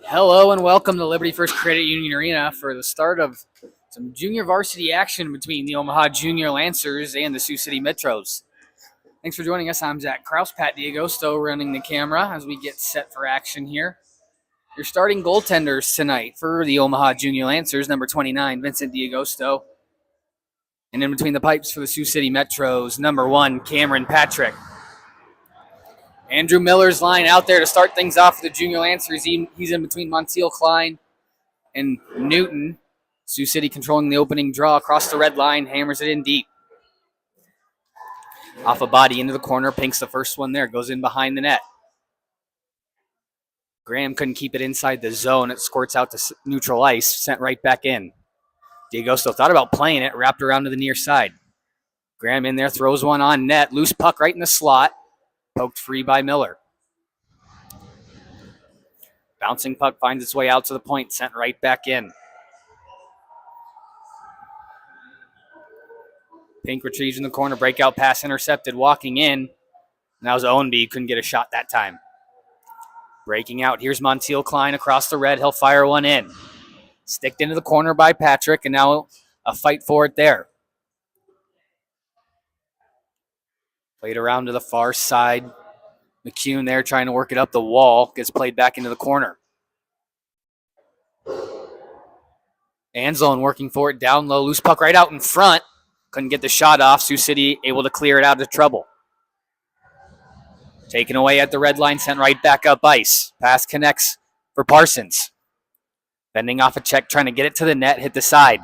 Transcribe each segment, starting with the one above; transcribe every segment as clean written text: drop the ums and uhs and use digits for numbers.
Hello and welcome to Liberty First Credit Union Arena for the start of some junior varsity action between the Omaha Junior Lancers and the Sioux City Metros. Thanks for joining us. I'm Zach Kraus, Pat D'Agosto running the camera as we get set for action here. Your starting goaltenders tonight for the Omaha Junior Lancers, number 29, Vincent D'Agosto. And in between the pipes for the Sioux City Metros, number 1, Cameron Patrick. Andrew Miller's line out there to start things off for the Junior Lancers. He's in between Montiel Klein and Newton. Sioux City controlling the opening draw across the red line, hammers it in deep. Off a body into the corner, Pink's the first one there, goes in behind the net. Graham couldn't keep it inside the zone. It squirts out to neutral ice, sent right back in. D'Agosto thought about playing it, wrapped around to the near side. Graham in there, throws one on net, loose puck right in the slot, poked free by Miller. Bouncing puck finds its way out to the point, sent right back in. Pink retrieves in the corner, breakout pass intercepted, walking in. That was Owenby, couldn't get a shot that time. Breaking out, here's Montiel Klein across the red, he'll fire one in. Sticked into the corner by Patrick, and now a fight for it there. Played around to the far side. McCune there trying to work it up the wall, gets played back into the corner. Anzalone working for it down low, loose puck right out in front. Couldn't get the shot off. Sioux City able to clear it out of trouble. Taken away at the red line, sent right back up ice. Pass connects for Parsons. Bending off a check, trying to get it to the net, hit the side.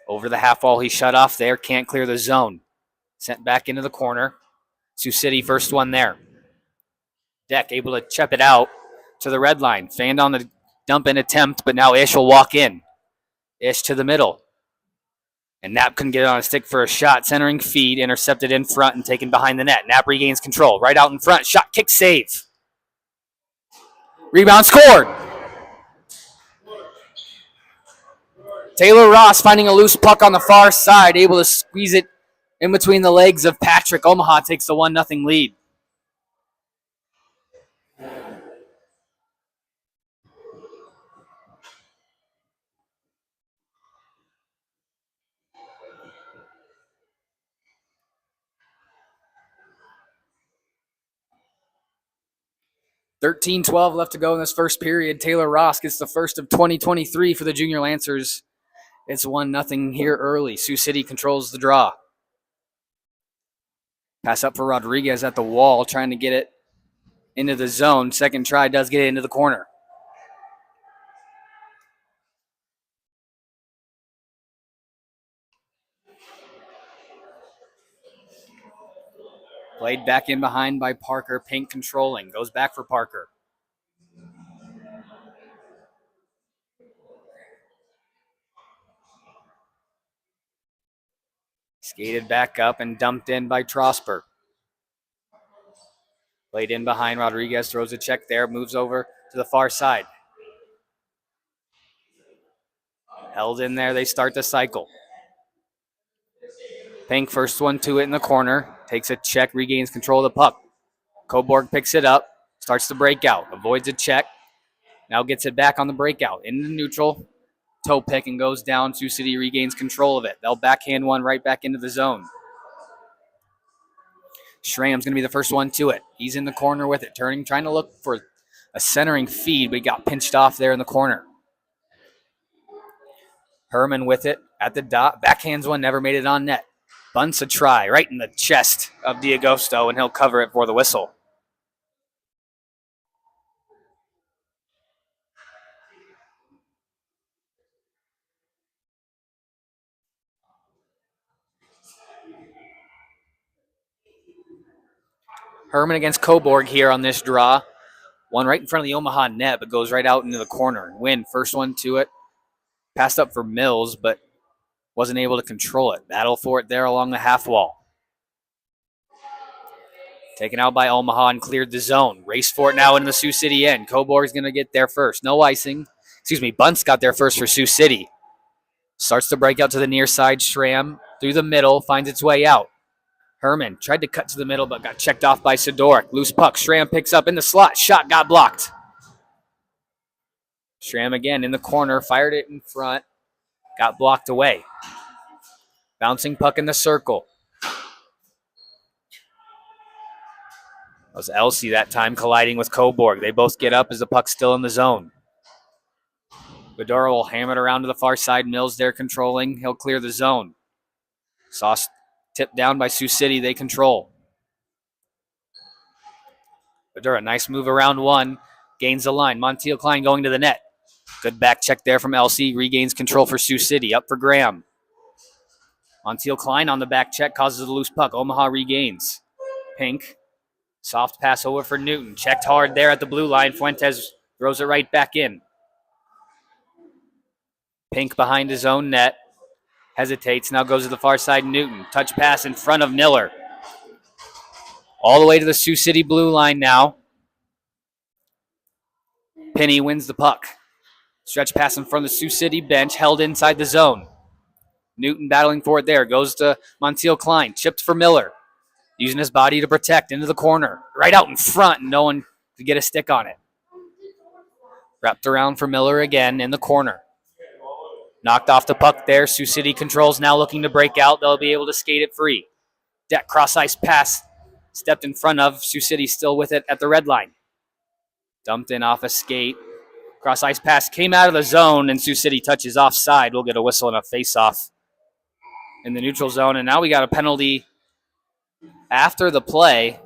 Over the half wall, he shut off there, can't clear the zone. Sent back into the corner. Sioux City first one there. Deck able to chip it out to the red line. Fanned on the dump in attempt, but now Ish will walk in. Ish to the middle. And Knapp couldn't get it on a stick for a shot. Centering feed, intercepted in front and taken behind the net. Knapp regains control. Right out in front. Shot, kick, save. Rebound scored. Taylor Ross finding a loose puck on the far side, able to squeeze it in between the legs of Patrick. Omaha takes the 1-0 lead. $13-12 left to go in this first period. Taylor Ross gets the first of 2023 for the Junior Lancers. It's 1-0 here early. Sioux City controls the draw. Pass up for Rodriguez at the wall, trying to get it into the zone. Second try does get it into the corner. Played back in behind by Parker. Pink controlling. Goes back for Parker. Skated back up and dumped in by Trosper. Played in behind. Rodriguez throws a check there. Moves over to the far side. Held in there. They start the cycle. Pink first one to it in the corner. Takes a check. Regains control of the puck. Coburg picks it up. Starts the breakout. Avoids a check. Now gets it back on the breakout. Into neutral. Toe pick and goes down. Sioux City regains control of it. They'll backhand one right back into the zone. Schramm's going to be the first one to it. He's in the corner with it. Turning, trying to look for a centering feed, but he got pinched off there in the corner. Herman with it at the dot. Backhands one, never made it on net. Bunts a try right in the chest of D'Agosto, and he'll cover it for the whistle. Herman against Coburg here on this draw. One right in front of the Omaha net, but goes right out into the corner. Win, first one to it. Passed up for Mills, but wasn't able to control it. Battle for it there along the half wall. Taken out by Omaha and cleared the zone. Race for it now into the Sioux City end. Coburg's going to get there first. No icing. Bunts got there first for Sioux City. Starts to break out to the near side. Schramm through the middle, finds its way out. Herman tried to cut to the middle, but got checked off by Sidoric. Loose puck. Schramm picks up in the slot. Shot got blocked. Schramm again in the corner, fired it in front, got blocked away. Bouncing puck in the circle. It was Elsie that time colliding with Coburg. They both get up as the puck's still in the zone. Bedora will hammer it around to the far side. Mills there controlling. He'll clear the zone. Sauce tipped down by Sioux City. They control. Bedora, nice move around one. Gains the line. Montiel Klein going to the net. Good back check there from LC. Regains control for Sioux City. Up for Graham. Montiel Klein on the back check causes a loose puck. Omaha regains. Pink. Soft pass over for Newton. Checked hard there at the blue line. Fuentes throws it right back in. Pink behind his own net. Hesitates. Now goes to the far side. Newton. Touch pass in front of Miller. All the way to the Sioux City blue line now. Penny wins the puck. Stretch pass in front of the Sioux City bench. Held inside the zone. Newton battling for it there. Goes to Montiel Klein. Chipped for Miller. Using his body to protect into the corner. Right out in front. No one could get a stick on it. Wrapped around for Miller again in the corner. Knocked off the puck there. Sioux City controls now looking to break out. They'll be able to skate it free. Deck cross ice pass. Stepped in front of. Sioux City still with it at the red line. Dumped in off a skate. Cross ice pass came out of the zone and Sioux City touches offside. We'll get a whistle and a face off in the neutral zone. And now we got a penalty after the play.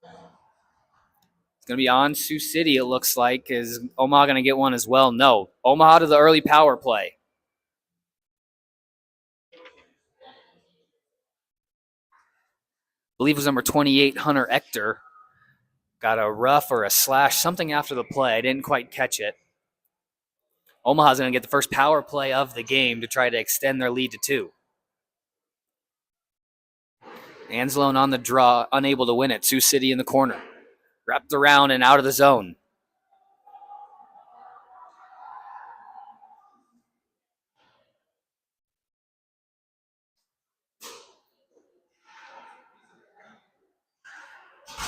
It's going to be on Sioux City, it looks like. Is Omaha going to get one as well? No. Omaha to the early power play. I believe it was number 28, Hunter Ector. Got a rough or a slash, something after the play. I didn't quite catch it. Omaha's going to get the first power play of the game to try to extend their lead to 2. Anzalone on the draw, unable to win it. Sioux City in the corner. Wrapped around and out of the zone.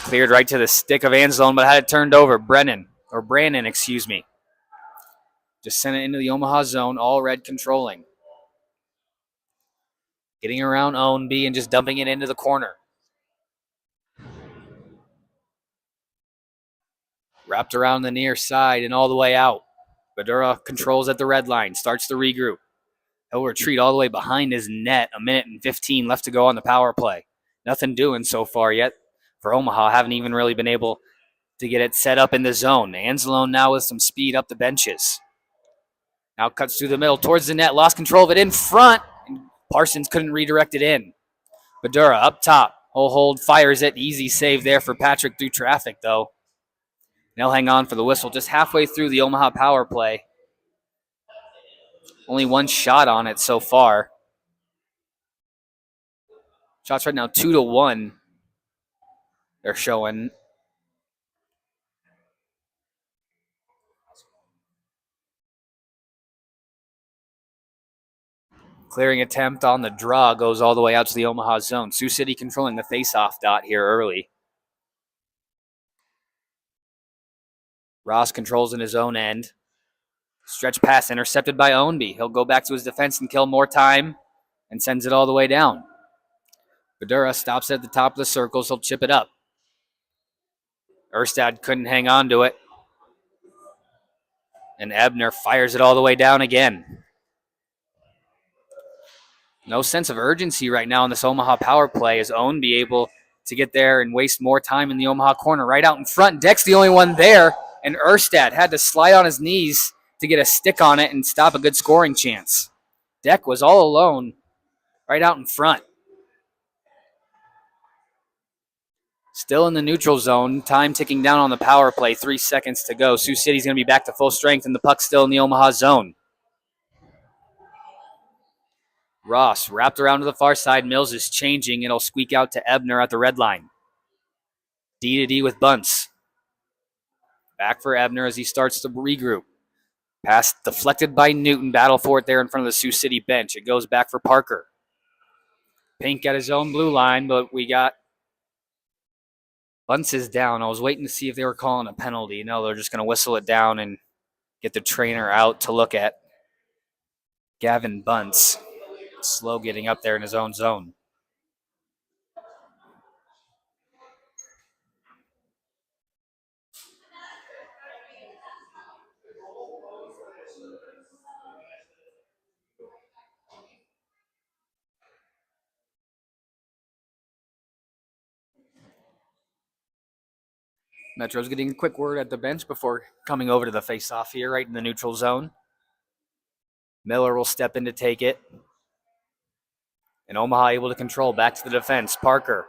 Cleared right to the stick of Anzalone, but had it turned over. Brandon, excuse me. Just sent it into the Omaha zone, all red controlling. Getting around Owen B and just dumping it into the corner. Wrapped around the near side and all the way out. Bedura controls at the red line, starts the regroup. He'll retreat all the way behind his net. 1:15 left to go on the power play. Nothing doing so far yet for Omaha. Haven't even really been able to get it set up in the zone. Anzalone now with some speed up the benches. Now cuts through the middle towards the net. Lost control of it in front. And Parsons couldn't redirect it in. Bedura up top. Hold fires it. Easy save there for Patrick through traffic, though. They'll hang on for the whistle just halfway through the Omaha power play. Only one shot on it so far. Shots right now 2-1. They're showing. Clearing attempt on the draw goes all the way out to the Omaha zone. Sioux City controlling the face-off dot here early. Ross controls in his own end. Stretch pass intercepted by Ownby. He'll go back to his defense and kill more time and sends it all the way down. Bedura stops at the top of the circles. He'll chip it up. Erstad couldn't hang on to it. And Ebner fires it all the way down again. No sense of urgency right now in this Omaha power play as Ownby able to get there and waste more time in the Omaha corner. Right out in front. Deck's the only one there. And Erstad had to slide on his knees to get a stick on it and stop a good scoring chance. Deck was all alone right out in front. Still in the neutral zone. Time ticking down on the power play. 3 seconds to go. Sioux City's going to be back to full strength and the puck's still in the Omaha zone. Ross wrapped around to the far side. Mills is changing. It'll squeak out to Ebner at the red line. D to D with Bunce. Back for Ebner as he starts to regroup. Pass deflected by Newton. Battle for it there in front of the Sioux City bench. It goes back for Parker. Pink at his own blue line, but we got Bunce is down. I was waiting to see if they were calling a penalty. No, they're just going to whistle it down and get the trainer out to look at Gavin Bunce. Slow getting up there in his own zone. Metro's getting a quick word at the bench before coming over to the face-off here, right in the neutral zone. Miller will step in to take it. And Omaha able to control. Back to the defense. Parker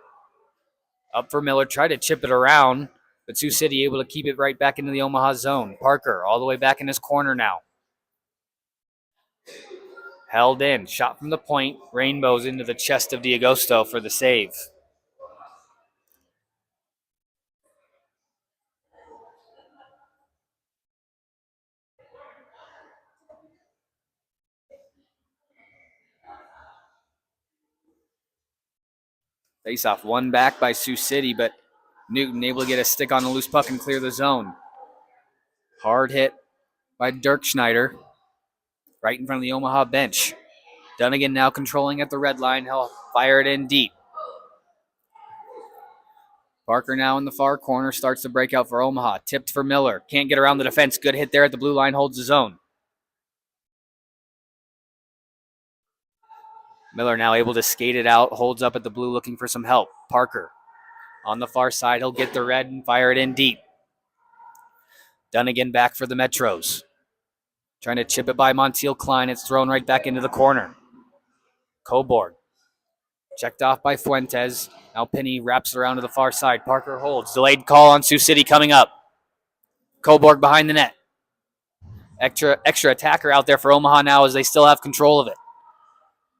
up for Miller. Tried to chip it around, but Sioux City able to keep it right back into the Omaha zone. Parker all the way back in his corner now. Held in. Shot from the point. Rainbows into the chest of D'Agosto for the save. Face-off won back by Sioux City, but Newton able to get a stick on the loose puck and clear the zone. Hard hit by Dirk Schneider, right in front of the Omaha bench. Dunnigan now controlling at the red line. He'll fire it in deep. Parker now in the far corner starts the breakout for Omaha. Tipped for Miller. Can't get around the defense. Good hit there at the blue line. Holds his own. Miller now able to skate it out. Holds up at the blue looking for some help. Parker on the far side. He'll get the red and fire it in deep. Dunnigan back for the Metros. Trying to chip it by Montiel Klein. It's thrown right back into the corner. Cobourg. Checked off by Fuentes. Now Penny wraps around to the far side. Parker holds. Delayed call on Sioux City coming up. Cobourg behind the net. Extra attacker out there for Omaha now as they still have control of it.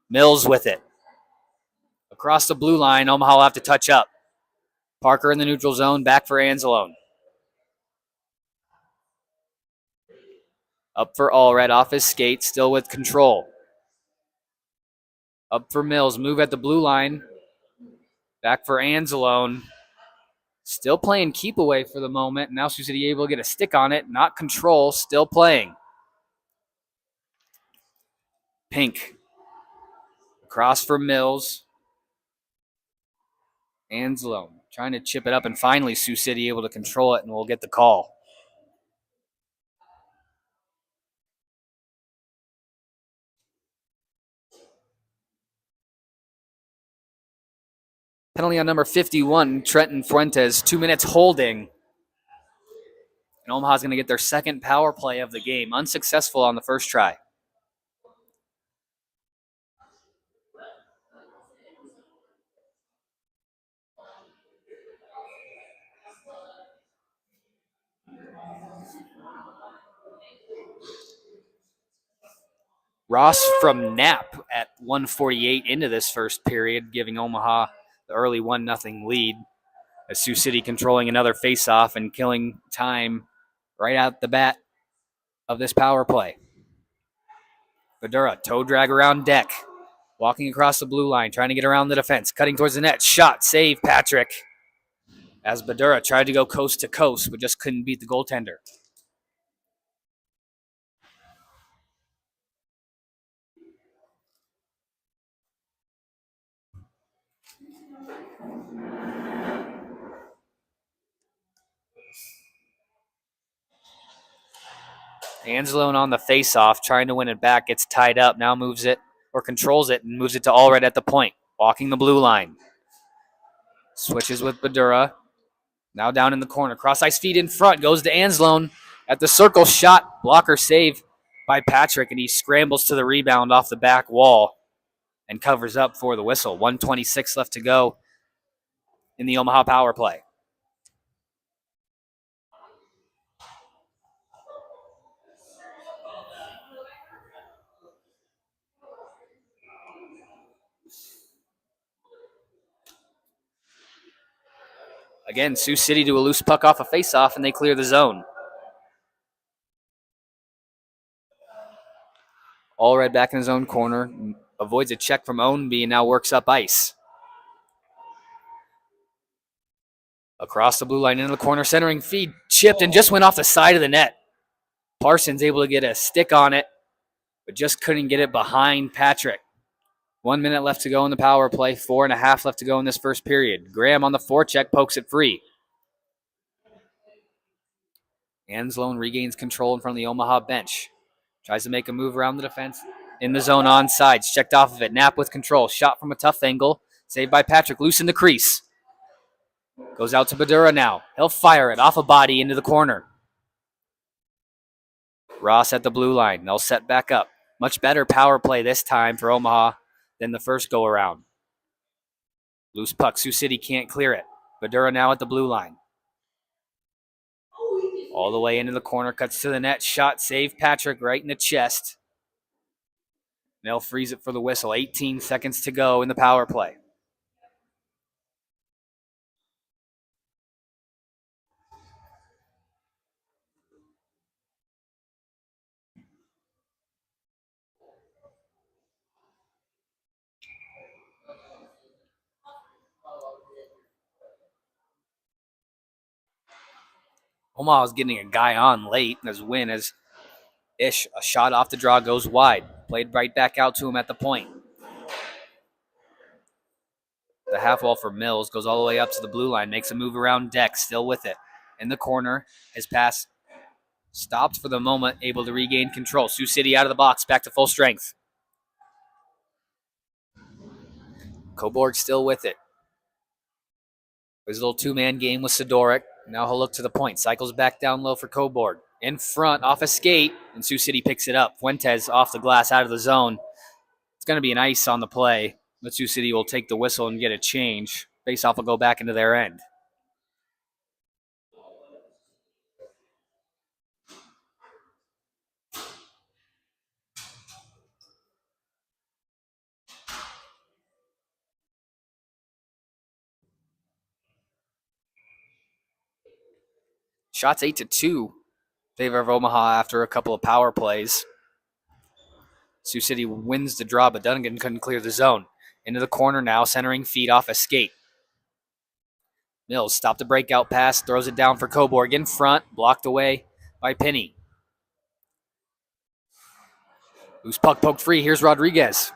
Mills with it. Across the blue line, Omaha will have to touch up. Parker in the neutral zone, back for Anzalone. Up for Allred, off his skate, still with control. Up for Mills, move at the blue line. Back for Anzalone. Still playing keep away for the moment. Now Sioux City able to get a stick on it, not control, still playing. Pink. Across for Mills. Anzalone trying to chip it up, and finally Sioux City able to control it, and we'll get the call. Penalty on number 51, Trenton Fuentes, 2 minutes holding. And Omaha's going to get their second power play of the game, unsuccessful on the first try. Ross from Knapp at 1:48 into this first period, giving Omaha the early 1-0 lead. As Sioux City controlling another faceoff and killing time right out the bat of this power play. Badura, toe drag around deck. Walking across the blue line, trying to get around the defense. Cutting towards the net. Shot, save, Patrick. As Badura tried to go coast to coast, but just couldn't beat the goaltender. Anzalone on the face-off, trying to win it back, gets tied up, now moves it, or controls it, and moves it to Allred at the point, walking the blue line. Switches with Badura, now down in the corner. Cross-ice feed in front, goes to Anzalone at the circle, shot, blocker save by Patrick, and he scrambles to the rebound off the back wall and covers up for the whistle. 1:26 left to go in the Omaha power play. Again, Sioux City do a loose puck off a face-off, and they clear the zone. Allred back in his own corner, avoids a check from Ownby, and now works up ice. Across the blue line into the corner, centering feed, chipped, and just went off the side of the net. Parsons able to get a stick on it, but just couldn't get it behind Patrick. 1 minute left to go in the power play. 4.5 left to go in this first period. Graham on the forecheck pokes it free. Anslone regains control in front of the Omaha bench. Tries to make a move around the defense. In the zone on sides. Checked off of it. Knapp with control. Shot from a tough angle. Saved by Patrick. Loose in the crease. Goes out to Badura now. He'll fire it off a body into the corner. Ross at the blue line. They'll set back up. Much better power play this time for Omaha than the first go around. Loose puck. Sioux City can't clear it. Badura now at the blue line. All the way into the corner. Cuts to the net. Shot. Save Patrick right in the chest. They'll freeze it for the whistle. 18 seconds to go in the power play. Omaha's getting a guy on late as win as Ish, a shot off the draw, goes wide. Played right back out to him at the point. The half wall for Mills goes all the way up to the blue line, makes a move around deck, still with it. In the corner, his pass stopped for the moment, able to regain control. Sioux City out of the box, back to full strength. Cobourg still with it. His little two-man game with Sidoric. Now he'll look to the point. Cycles back down low for Cobourg. In front, off a skate, and Sioux City picks it up. Fuentes off the glass, out of the zone. It's going to be an ice on the play, but Sioux City will take the whistle and get a change. Face-off will go back into their end. Shots 8-2. Favor of Omaha after a couple of power plays. Sioux City wins the draw, but Dunnigan couldn't clear the zone. Into the corner now, centering feet off a skate. Mills stopped the breakout pass, throws it down for Cobourg in front, blocked away by Penny. Loose puck poked free. Here's Rodriguez.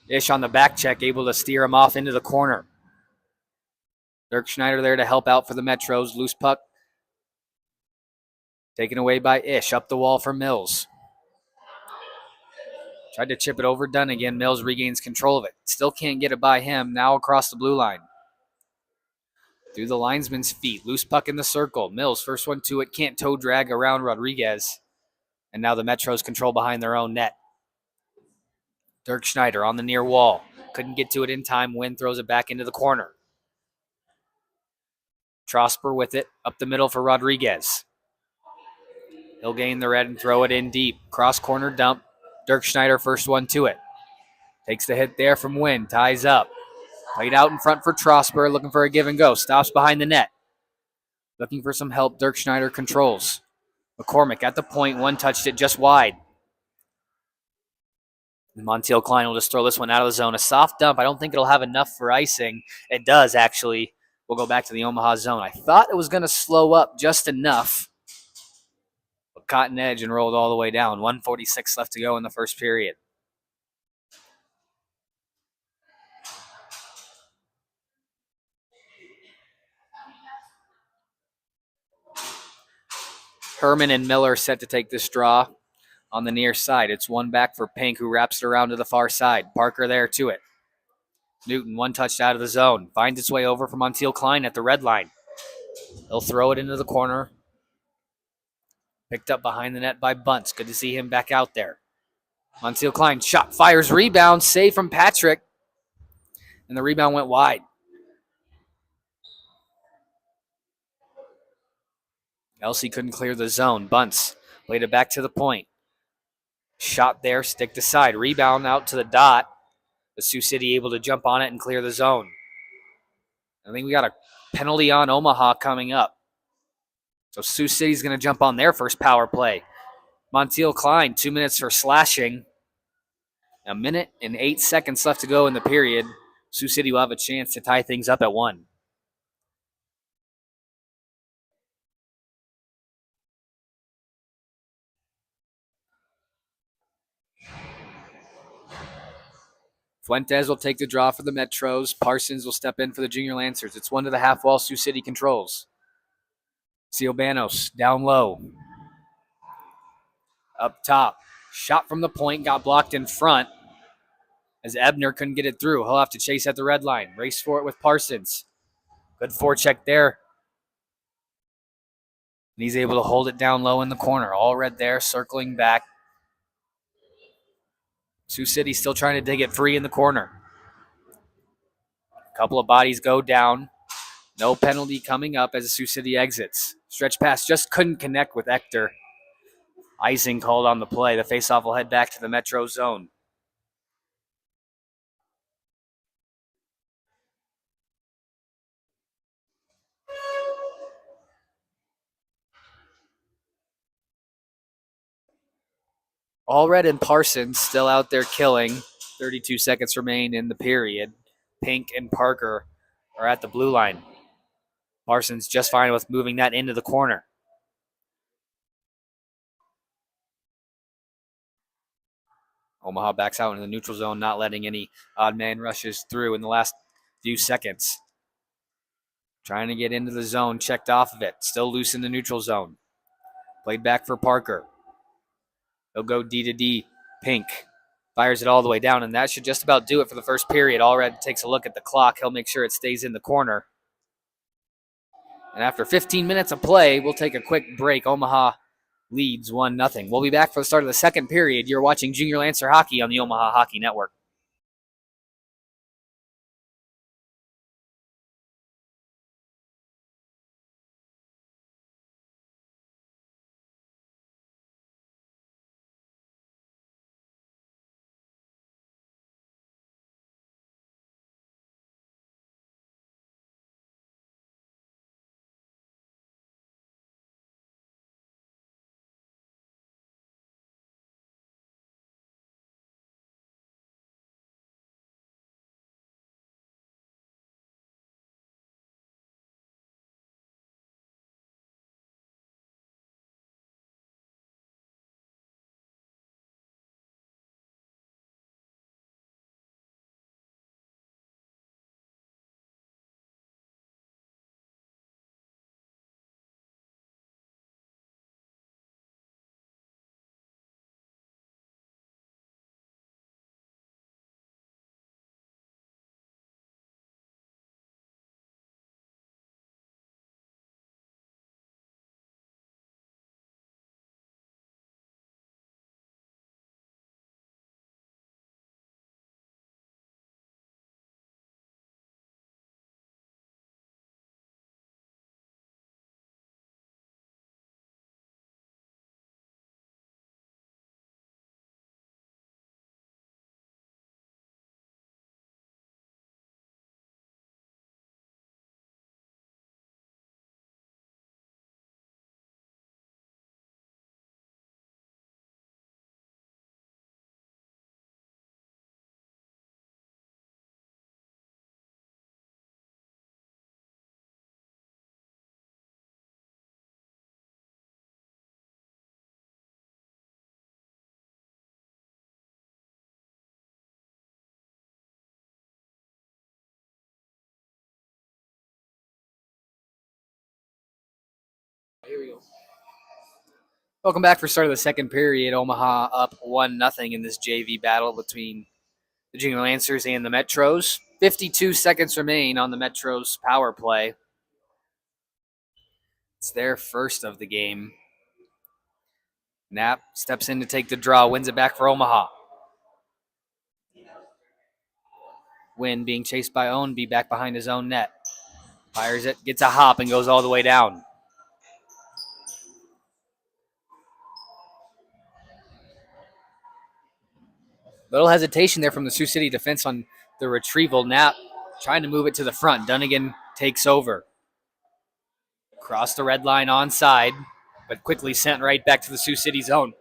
Ish on the back check, able to steer him off into the corner. Dirk Schneider there to help out for the Metros. Loose puck taken away by Ish. Up the wall for Mills. Tried to chip it over Dunnigan. Mills regains control of it. Still can't get it by him. Now across the blue line. Through the linesman's feet. Loose puck in the circle. Mills, first one to it. Can't toe drag around Rodriguez. And now the Metros control behind their own net. Dirk Schneider on the near wall. Couldn't get to it in time. Wynn throws it back into the corner. Trosper with it. Up the middle for Rodriguez. He'll gain the red and throw it in deep. Cross corner dump. Dirk Schneider, first one to it. Takes the hit there from Wynn. Ties up. Played out in front for Trosper. Looking for a give and go. Stops behind the net. Looking for some help. Dirk Schneider controls. McCormick at the point. One touched it just wide. Montiel Klein will just throw this one out of the zone. A soft dump. I don't think it'll have enough for icing. It does, actually. We'll go back to the Omaha zone. I thought it was going to slow up just enough. But Cotton edge and rolled all the way down. 1:46 left to go in the first period. Herman and Miller set to take this draw on the near side. It's one back for Pink, who wraps it around to the far side. Parker there to it. Newton, one touched out of the zone. Finds its way over for Montiel Klein at the red line. He'll throw it into the corner. Picked up behind the net by Bunce. Good to see him back out there. Montiel Klein, shot, fires, rebound, save from Patrick. And the rebound went wide. Elsie couldn't clear the zone. Bunce played it back to the point. Shot there, stick to side. Rebound out to the dot. The Sioux City able to jump on it and clear the zone. I think we got a penalty on Omaha coming up. So Sioux City's going to jump on their first power play. Montiel Klein, 2 minutes for slashing. 1 minute and 8 seconds left to go in the period. Sioux City will have a chance to tie things up at 1. Fuentes will take the draw for the Metros. Parsons will step in for the Junior Lancers. It's one to the half wall. Sioux City controls. Ciobano's down low. Up top. Shot from the point. Got blocked in front as Ebner couldn't get it through. He'll have to chase at the red line. Race for it with Parsons. Good forecheck there. And he's able to hold it down low in the corner. All red there, circling back. Sioux City still trying to dig it free in the corner. A couple of bodies go down. No penalty coming up as Sioux City exits. Stretch pass just couldn't connect with Ector. Icing called on the play. The faceoff will head back to the Metro zone. All red and Parsons still out there killing. 32 seconds remain in the period. Pink and Parker are at the blue line. Parsons just fine with moving that into the corner. Omaha backs out into the neutral zone, not letting any odd man rushes through in the last few seconds. Trying to get into the zone, checked off of it. Still loose in the neutral zone. Played back for Parker. He'll go D to D. Pink fires it all the way down, and that should just about do it for the first period. Allred takes a look at the clock. He'll make sure it stays in the corner. And after 15 minutes of play, we'll take a quick break. Omaha leads 1-0. We'll be back for the start of the second period. You're watching Junior Lancer Hockey on the Omaha Hockey Network. Here we go. Welcome back for start of the second period. Omaha up 1-0 in this JV battle between the Junior Lancers and the Metros. 52 seconds remain on the Metros power play. It's their first of the game. Knapp steps in to take the draw, wins it back for Omaha. Wynn being chased by Ownby back behind his own net. Fires it, gets a hop, and goes all the way down. Little hesitation there from the Sioux City defense on the retrieval. Knapp trying to move it to the front. Dunnigan takes over. Cross the red line onside, but quickly sent right back to the Sioux City zone.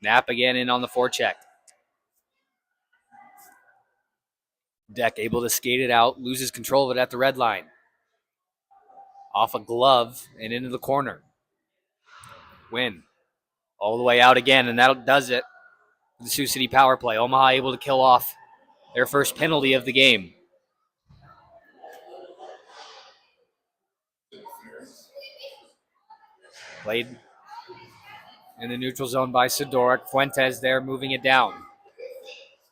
Knapp again in on the forecheck. Deck able to skate it out, loses control of it at the red line. Off a glove and into the corner. Win. All the way out again, and that does it. The Sioux City power play. Omaha able to kill off their first penalty of the game. Played in the neutral zone by Sidoric. Fuentes there moving it down.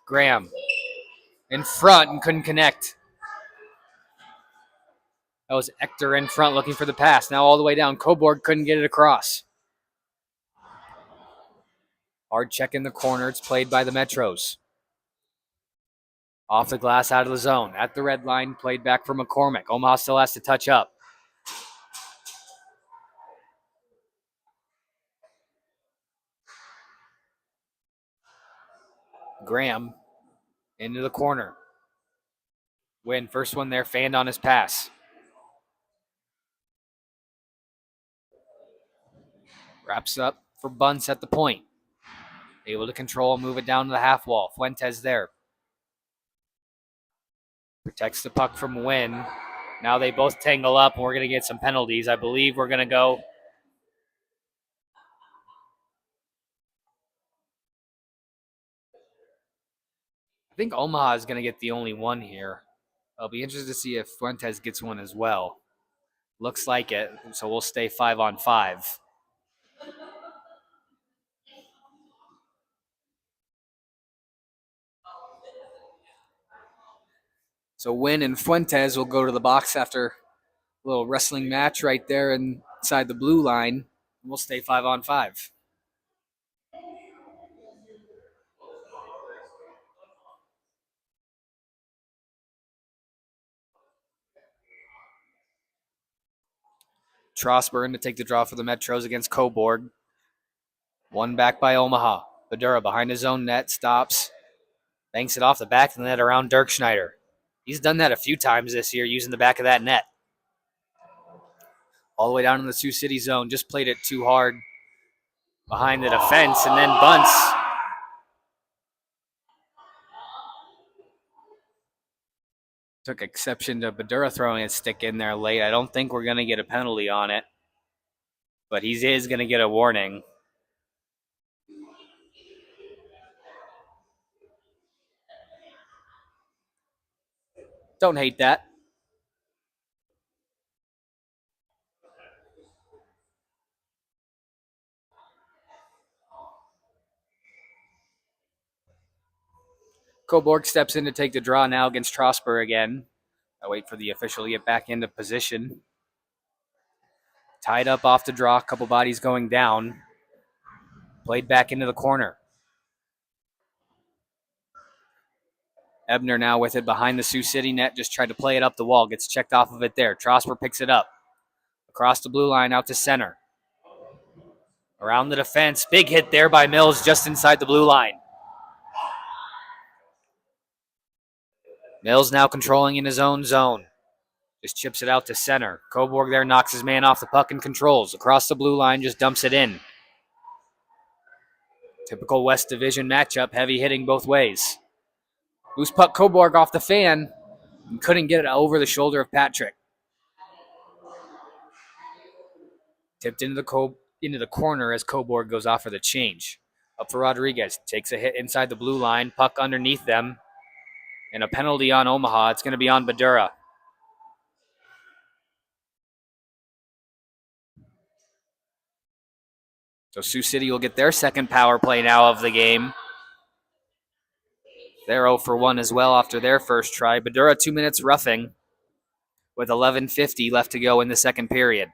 Graham in front and couldn't connect. That was Ector in front looking for the pass. Now all the way down. Coburg couldn't get it across. Hard check in the corner. It's played by the Metros. Off the glass, out of the zone. At the red line, played back for McCormick. Omaha still has to touch up. Graham into the corner. Win. First one there, fanned on his pass. Wraps up for Bunce at the point. Able to control and move it down to the half wall. Fuentes there. Protects the puck from Wynn. Now they both tangle up, and we're going to get some penalties. I believe we're going to go. I think Omaha is going to get the only one here. I'll be interested to see if Fuentes gets one as well. Looks like it, so we'll stay 5-on-5. So Wynn and Fuentes will go to the box after a little wrestling match right there inside the blue line. We'll stay 5-on-5. Trosburn to take the draw for the Metros against Coburg. One back by Omaha. Badura behind his own net, stops. Banks it off the back of the net around Dirk Schneider. He's done that a few times this year using the back of that net. All the way down in the Sioux City zone. Just played it too hard behind the defense. And then Bunce. Took exception to Badura throwing a stick in there late. I don't think we're going to get a penalty on it. But he is going to get a warning. Don't hate that. Coburg steps in to take the draw now against Trosper again. I wait for the official to get back into position. Tied up off the draw, a couple bodies going down. Played back into the corner. Ebner now with it behind the Sioux City net, just tried to play it up the wall. Gets checked off of it there. Trosper picks it up. Across the blue line out to center. Around the defense. Big hit there by Mills just inside the blue line. Mills now controlling in his own zone. Just chips it out to center. Coburg there knocks his man off the puck and controls. Across the blue line, just dumps it in. Typical West Division matchup, heavy hitting both ways. Loose puck Coburg off the fan and couldn't get it over the shoulder of Patrick. Tipped into the corner as Coburg goes off for the change. Up for Rodriguez. Takes a hit inside the blue line. Puck underneath them. And a penalty on Omaha. It's going to be on Badura. So Sioux City will get their second power play now of the game. They're 0 for 1 as well after their first try. Badura 2 minutes roughing with 11:50 left to go in the second period.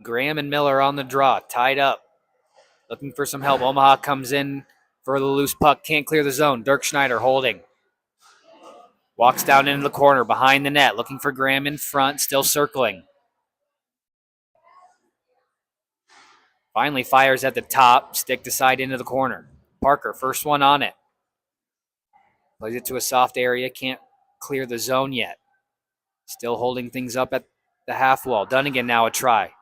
Graham and Miller on the draw, tied up. Looking for some help. Omaha comes in for the loose puck. Can't clear the zone. Dirk Schneider holding. Walks down into the corner behind the net. Looking for Graham in front. Still circling. Finally fires at the top. Stick to side into the corner. Parker, first one on it. Plays it to a soft area. Can't clear the zone yet. Still holding things up at the half wall. Dunnigan now a try.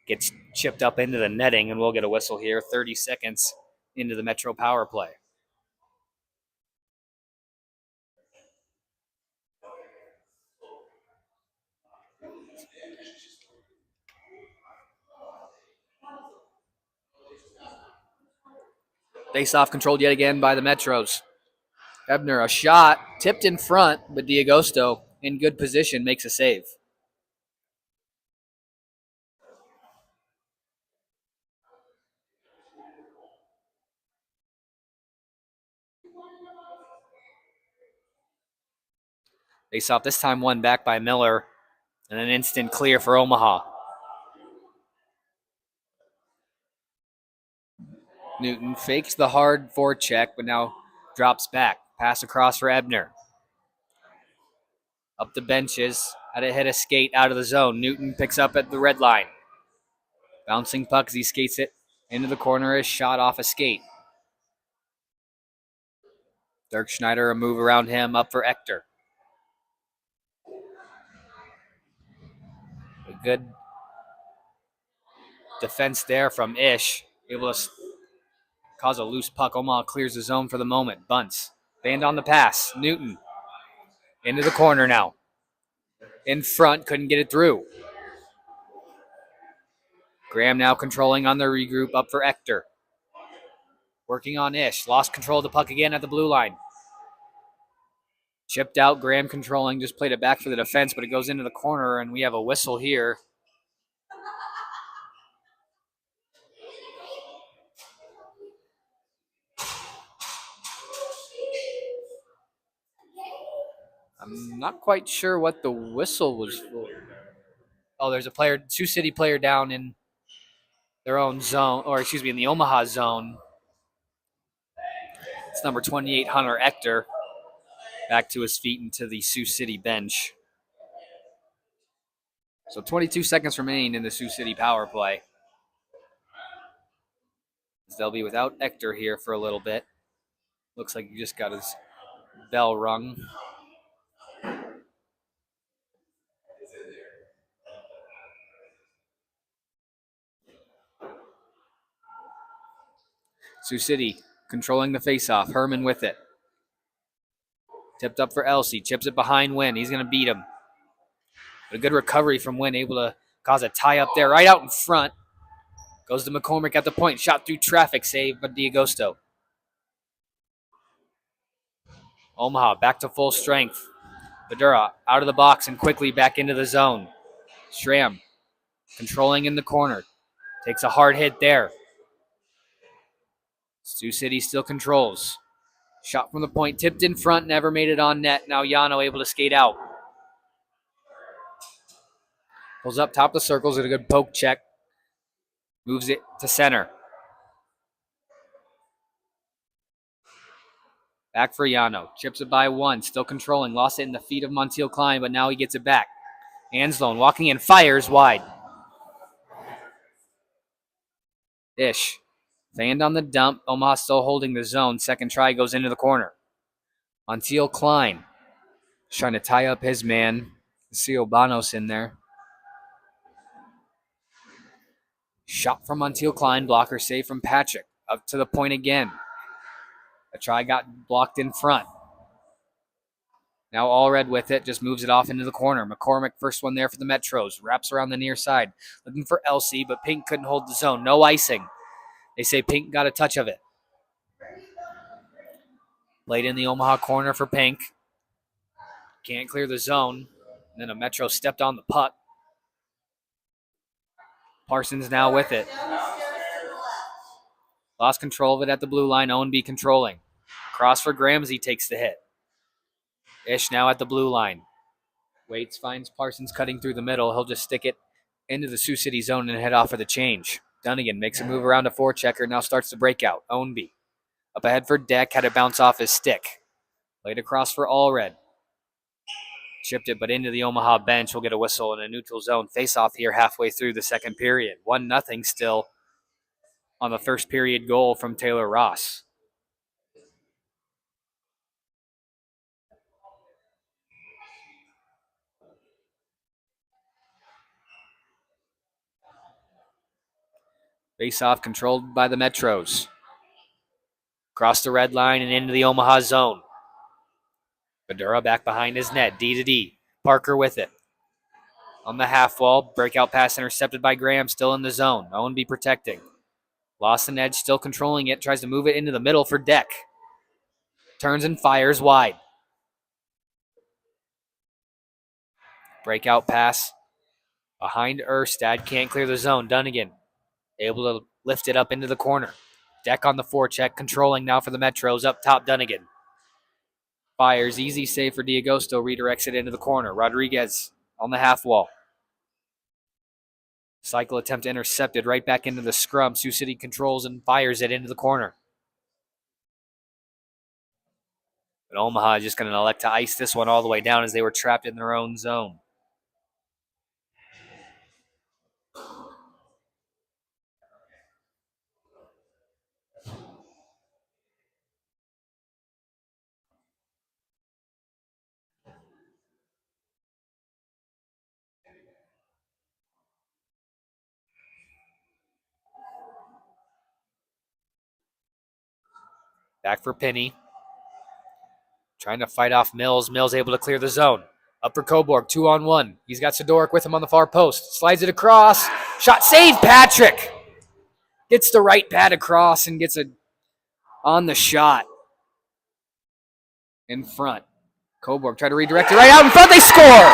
Gets chipped up into the netting, and we'll get a whistle here 30 seconds into the Metro power play. Face-off controlled yet again by the Metros. Ebner, a shot, tipped in front, but D'Agosto, in good position, makes a save. Face-off this time won back by Miller, and an instant clear for Omaha. Newton fakes the hard forecheck, but now drops back. Pass across for Ebner. Up the benches, had to hit a skate out of the zone. Newton picks up at the red line. Bouncing puck as he skates it into the corner, is shot off a skate. Dirk Schneider, a move around him, up for Ector. A good defense there from Ish, able to cause a loose puck. Omaha clears the zone for the moment. Bunts, banned on the pass. Newton, into the corner now. In front, couldn't get it through. Graham now controlling on the regroup, up for Ector. Working on Ish, lost control of the puck again at the blue line. Chipped out, Graham controlling, just played it back for the defense, but it goes into the corner, and we have a whistle here. I'm not quite sure what the whistle was for. Oh, there's a player, Sioux City player down in their own zone, or excuse me, in the Omaha zone. It's number 28, Hunter Ector, back to his feet into the Sioux City bench. So 22 seconds remain in the Sioux City power play. They'll be without Ector here for a little bit. Looks like he just got his bell rung. Sioux City controlling the faceoff. Herman with it. Tipped up for Elsey. Chips it behind Wynn. He's going to beat him. But a good recovery from Wynn, able to cause a tie up there right out in front. Goes to McCormick at the point. Shot through traffic. Saved by D'Agosto. Omaha back to full strength. Badura out of the box and quickly back into the zone. Schramm controlling in the corner. Takes a hard hit there. Sioux City still controls. Shot from the point, tipped in front, never made it on net. Now Yano able to skate out. Pulls up top of the circles at a good poke check. Moves it to center. Back for Yano. Chips it by one. Still controlling. Lost it in the feet of Montiel Klein, but now he gets it back. Anslone walking in, fires wide. Ish. Fanned on the dump. Omaha still holding the zone. Second try goes into the corner. Montiel Klein trying to tie up his man. Siobanos in there. Shot from Montiel Klein. Blocker save from Patrick. Up to the point again. A try got blocked in front. Now Allred with it, just moves it off into the corner. McCormick, first one there for the Metros. Wraps around the near side. Looking for Elsey, but Pink couldn't hold the zone. No icing. They say Pink got a touch of it. Laid in the Omaha corner for Pink. Can't clear the zone. And then a Metro stepped on the puck. Parsons now with it. Lost control of it at the blue line. Owen B controlling. Cross for Graham as he takes the hit. Ish now at the blue line. Waits, finds Parsons cutting through the middle. He'll just stick it into the Sioux City zone and head off for the change. Dunnigan makes a move around a forechecker. Now starts the breakout. Ownby. Up ahead for Deck. Had it bounce off his stick. Played across for Allred. Chipped it, but into the Omaha bench. We'll get a whistle in a neutral zone. Face-off here halfway through the second period. 1-0 still on the first period goal from Taylor Ross. Face-off controlled by the Metros. Across the red line and into the Omaha zone. Badura back behind his net. D to D. Parker with it. On the half wall. Breakout pass intercepted by Graham. Still in the zone. Owenby protecting. Lost an edge. Still controlling it. Tries to move it into the middle for Deck. Turns and fires wide. Breakout pass. Behind Erstad. Can't clear the zone. Dunnigan. Able to lift it up into the corner. Deck on the forecheck. Controlling now for the Metros. Up top, Dunnigan. Fires. Easy save for D'Agosto. Redirects it into the corner. Rodriguez on the half wall. Cycle attempt intercepted right back into the scrum. Sioux City controls and fires it into the corner. But Omaha is just going to elect to ice this one all the way down as they were trapped in their own zone. Back for Penny. Trying to fight off Mills. Mills able to clear the zone. Up for Coburg, 2-on-1. He's got Sidoric with him on the far post. Slides it across. Shot saved, Patrick. Gets the right pad across and gets it on the shot. In front. Coburg tried to redirect it right out in front. They score.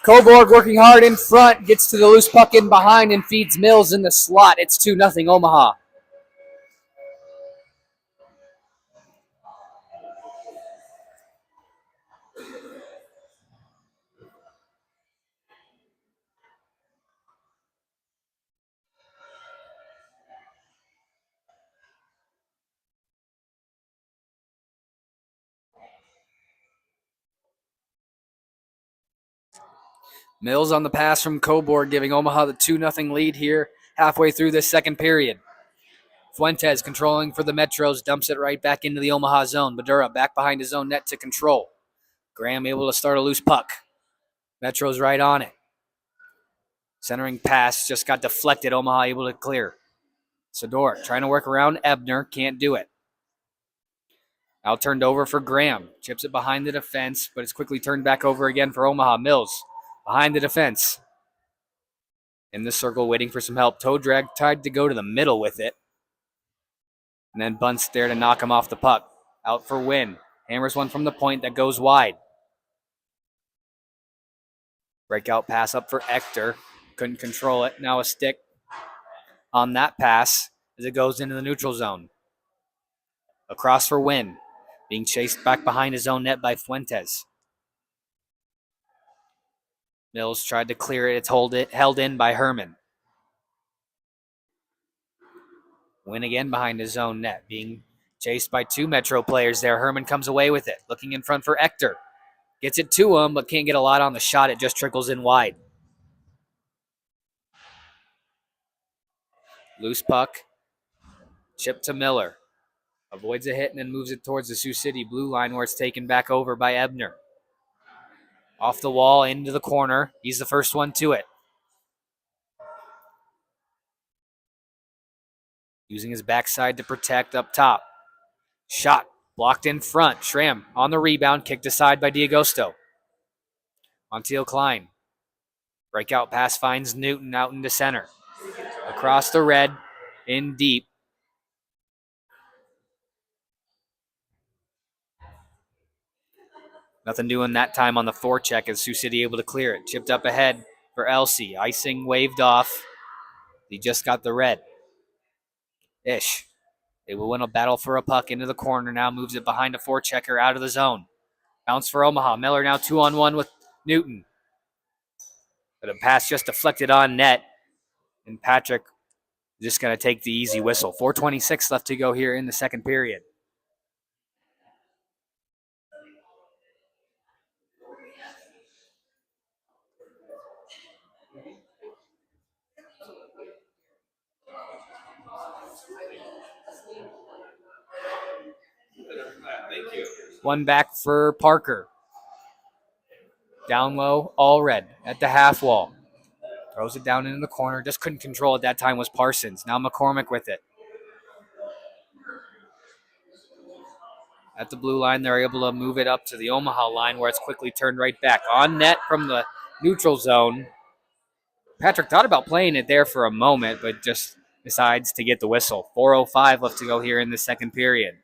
Coburg working hard in front. Gets to the loose puck in behind and feeds Mills in the slot. It's 2-0 Omaha. Mills on the pass from Coburg, giving Omaha the 2-0 lead here halfway through this second period. Fuentes controlling for the Metros, dumps it right back into the Omaha zone. Badura back behind his own net to control. Graham able to start a loose puck. Metros right on it. Centering pass just got deflected. Omaha able to clear. Sidor trying to work around Ebner, can't do it. Now turned over for Graham. Chips it behind the defense, but it's quickly turned back over again for Omaha. Mills behind the defense. In the circle, waiting for some help. Toe drag tried to go to the middle with it. And then bunts there to knock him off the puck. Out for Wynn. Hammers one from the point that goes wide. Breakout pass up for Ector. Couldn't control it. Now a stick on that pass as it goes into the neutral zone. Across for Wynn. Being chased back behind his own net by Fuentes. Mills tried to clear it. It's held in by Herman. Wynn again behind his own net. Being chased by two Metro players there. Herman comes away with it. Looking in front for Ector. Gets it to him, but can't get a lot on the shot. It just trickles in wide. Loose puck. Chip to Miller. Avoids a hit and then moves it towards the Sioux City blue line where it's taken back over by Ebner. Off the wall, into the corner. He's the first one to it. Using his backside to protect up top. Shot blocked in front. Schramm on the rebound, kicked aside by D'Agosto. Montiel Klein. Breakout pass finds Newton out into center. Across the red, in deep. Nothing doing that time on the forecheck as Sioux City able to clear it. Chipped up ahead for Elsie. Icing waved off. He just got the red. Ish. They will win a battle for a puck into the corner. Now moves it behind a forechecker out of the zone. Bounce for Omaha. Miller now 2-on-1 with Newton. But a pass just deflected on net. And Patrick just going to take the easy whistle. 4:26 left to go here in the second period. One back for Parker. Down low, all red at the half wall. Throws it down into the corner. Just couldn't control it that time was Parsons. Now McCormick with it. At the blue line, they're able to move it up to the Omaha line where it's quickly turned right back. On net from the neutral zone. Patrick thought about playing it there for a moment, but just decides to get the whistle. 4:05 left to go here in the second period.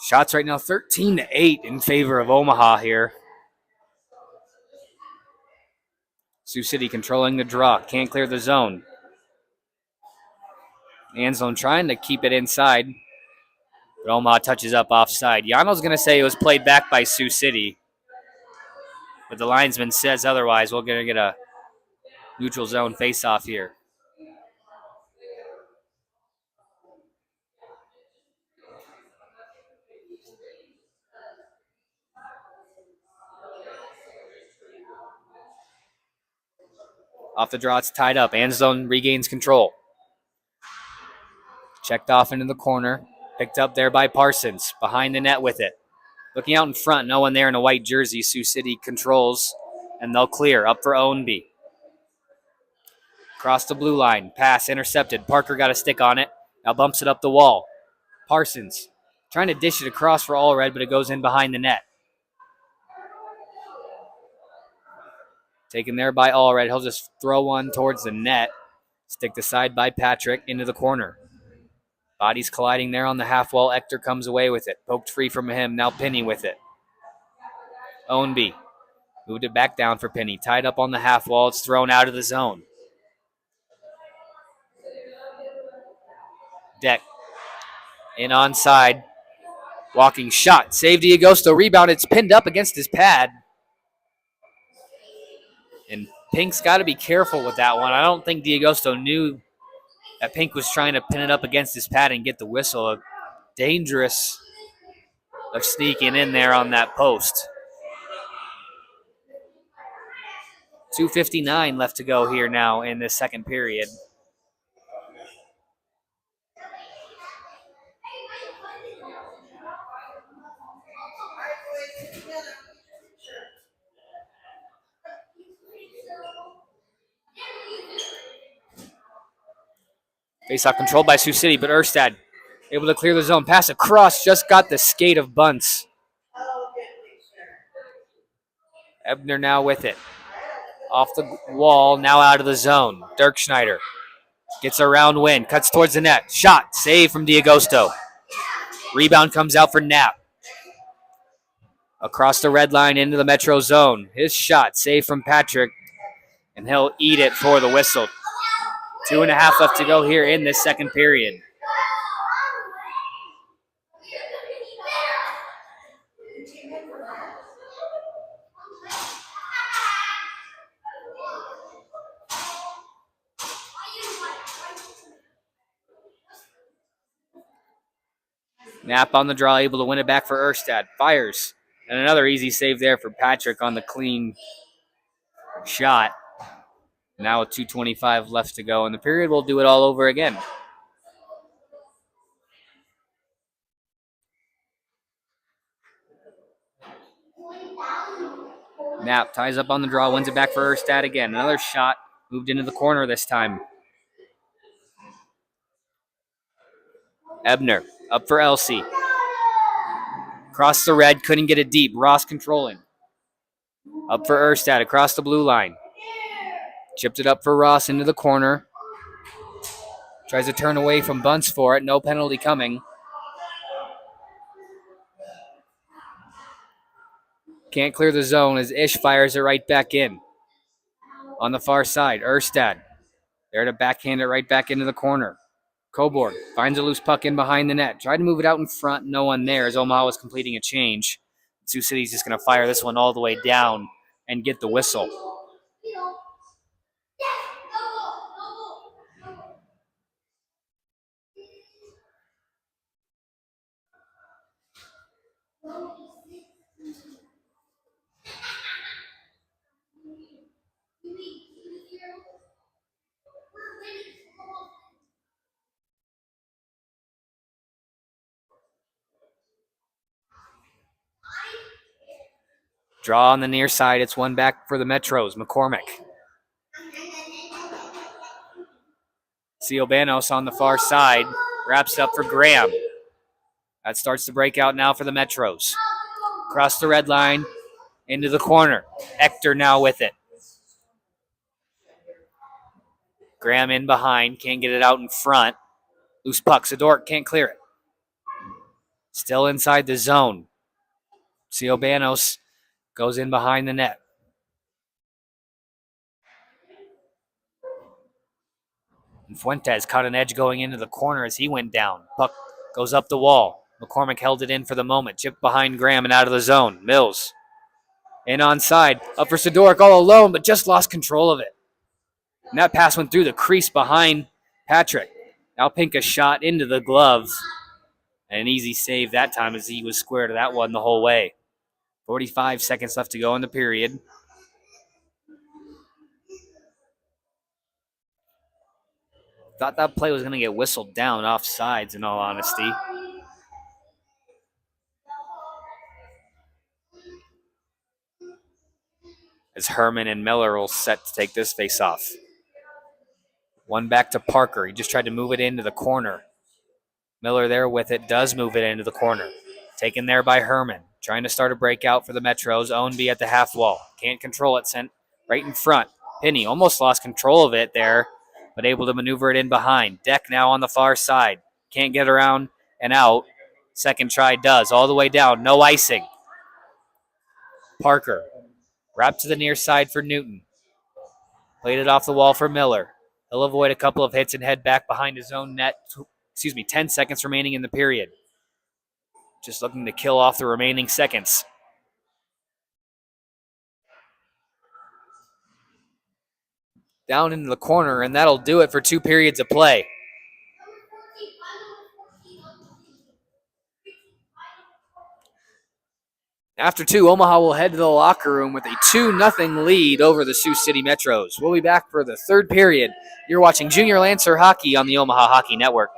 Shots right now 13-8 in favor of Omaha here. Sioux City controlling the draw. Can't clear the zone. End zone trying to keep it inside. But Omaha touches up offside. Yano's going to say it was played back by Sioux City. But the linesman says otherwise. We're going to get a neutral zone face-off here. Off the draw, it's tied up. End zone regains control. Checked off into the corner. Picked up there by Parsons. Behind the net with it. Looking out in front, no one there in a white jersey. Sioux City controls, and they'll clear. Up for Ownby. Across the blue line. Pass intercepted. Parker got a stick on it. Now bumps it up the wall. Parsons trying to dish it across for Allred, but it goes in behind the net. Taken there by Allred. He'll just throw one towards the net. Stick aside by Patrick into the corner. Bodies colliding there on the half wall. Ector comes away with it. Poked free from him. Now Penny with it. Ownby moved it back down for Penny. Tied up on the half wall. It's thrown out of the zone. Deck in onside. Walking shot. Save D'Agosto. Rebound. It's pinned up against his pad. And Pink's got to be careful with that one. I don't think D'Agosto knew that Pink was trying to pin it up against his pad and get the whistle. Dangerous of sneaking in there on that post. 2:59 left to go here now in this second period. Faceoff controlled by Sioux City, but Erstad able to clear the zone. Pass across, just got the skate of Bunce. Ebner now with it. Off the wall, now out of the zone. Dirk Schneider gets a round win, cuts towards the net. Shot, save from D'Agosto. Rebound comes out for Knapp. Across the red line into the Metro zone. His shot, save from Patrick, and he'll eat it for the whistle. 2.5 left to go here in this second period. Knapp on the draw, able to win it back for Erstad. Fires. And another easy save there for Patrick on the clean shot. Now with 2:25 left to go in the period, we'll do it all over again. Knapp ties up on the draw, wins it back for Erstad again. Another shot moved into the corner this time. Ebner up for Elsie. Across the red, couldn't get it deep. Ross controlling. Up for Erstad across the blue line. Chipped it up for Ross into the corner. Tries to turn away from Bunce for it. No penalty coming. Can't clear the zone as Ish fires it right back in. On the far side, Erstad there to backhand it right back into the corner. Coburn finds a loose puck in behind the net. Tried to move it out in front. No one there as Omaha was completing a change. Sioux City's just going to fire this one all the way down and get the whistle. Draw on the near side. It's one back for the Metros. McCormick. Ciobanos on the far side. Wraps up for Graham. That starts to break out now for the Metros. Across the red line. Into the corner. Ector now with it. Graham in behind. Can't get it out in front. Loose puck. Zadork can't clear it. Still inside the zone. Ciobanos goes in behind the net. And Fuentes caught an edge going into the corner as he went down. Puck goes up the wall. McCormick held it in for the moment. Chipped behind Graham and out of the zone. Mills in onside. Up for Zadork all alone, but just lost control of it. And that pass went through the crease behind Patrick. Now Pinka shot into the glove. And an easy save that time as he was square to that one the whole way. 45 seconds left to go in the period. Thought that play was going to get whistled down off sides, in all honesty. As Herman and Miller will set to take this face off. One back to Parker. He just tried to move it into the corner. Miller there with it, does move it into the corner. Taken there by Herman. Trying to start a breakout for the Metros. Ownby at the half wall. Can't control it. Sent right in front. Penny almost lost control of it there, but able to maneuver it in behind. Deck now on the far side. Can't get around and out. Second try does. All the way down. No icing. Parker. Wrapped to the near side for Newton. Played it off the wall for Miller. He'll avoid a couple of hits and head back behind his own net. 10 seconds remaining in the period. Just looking to kill off the remaining seconds. Down into the corner, and that'll do it for 2 periods of play. After 2, Omaha will head to the locker room with a 2-0 lead over the Sioux City Metros. We'll be back for the 3rd period. You're watching Junior Lancer Hockey on the Omaha Hockey Network.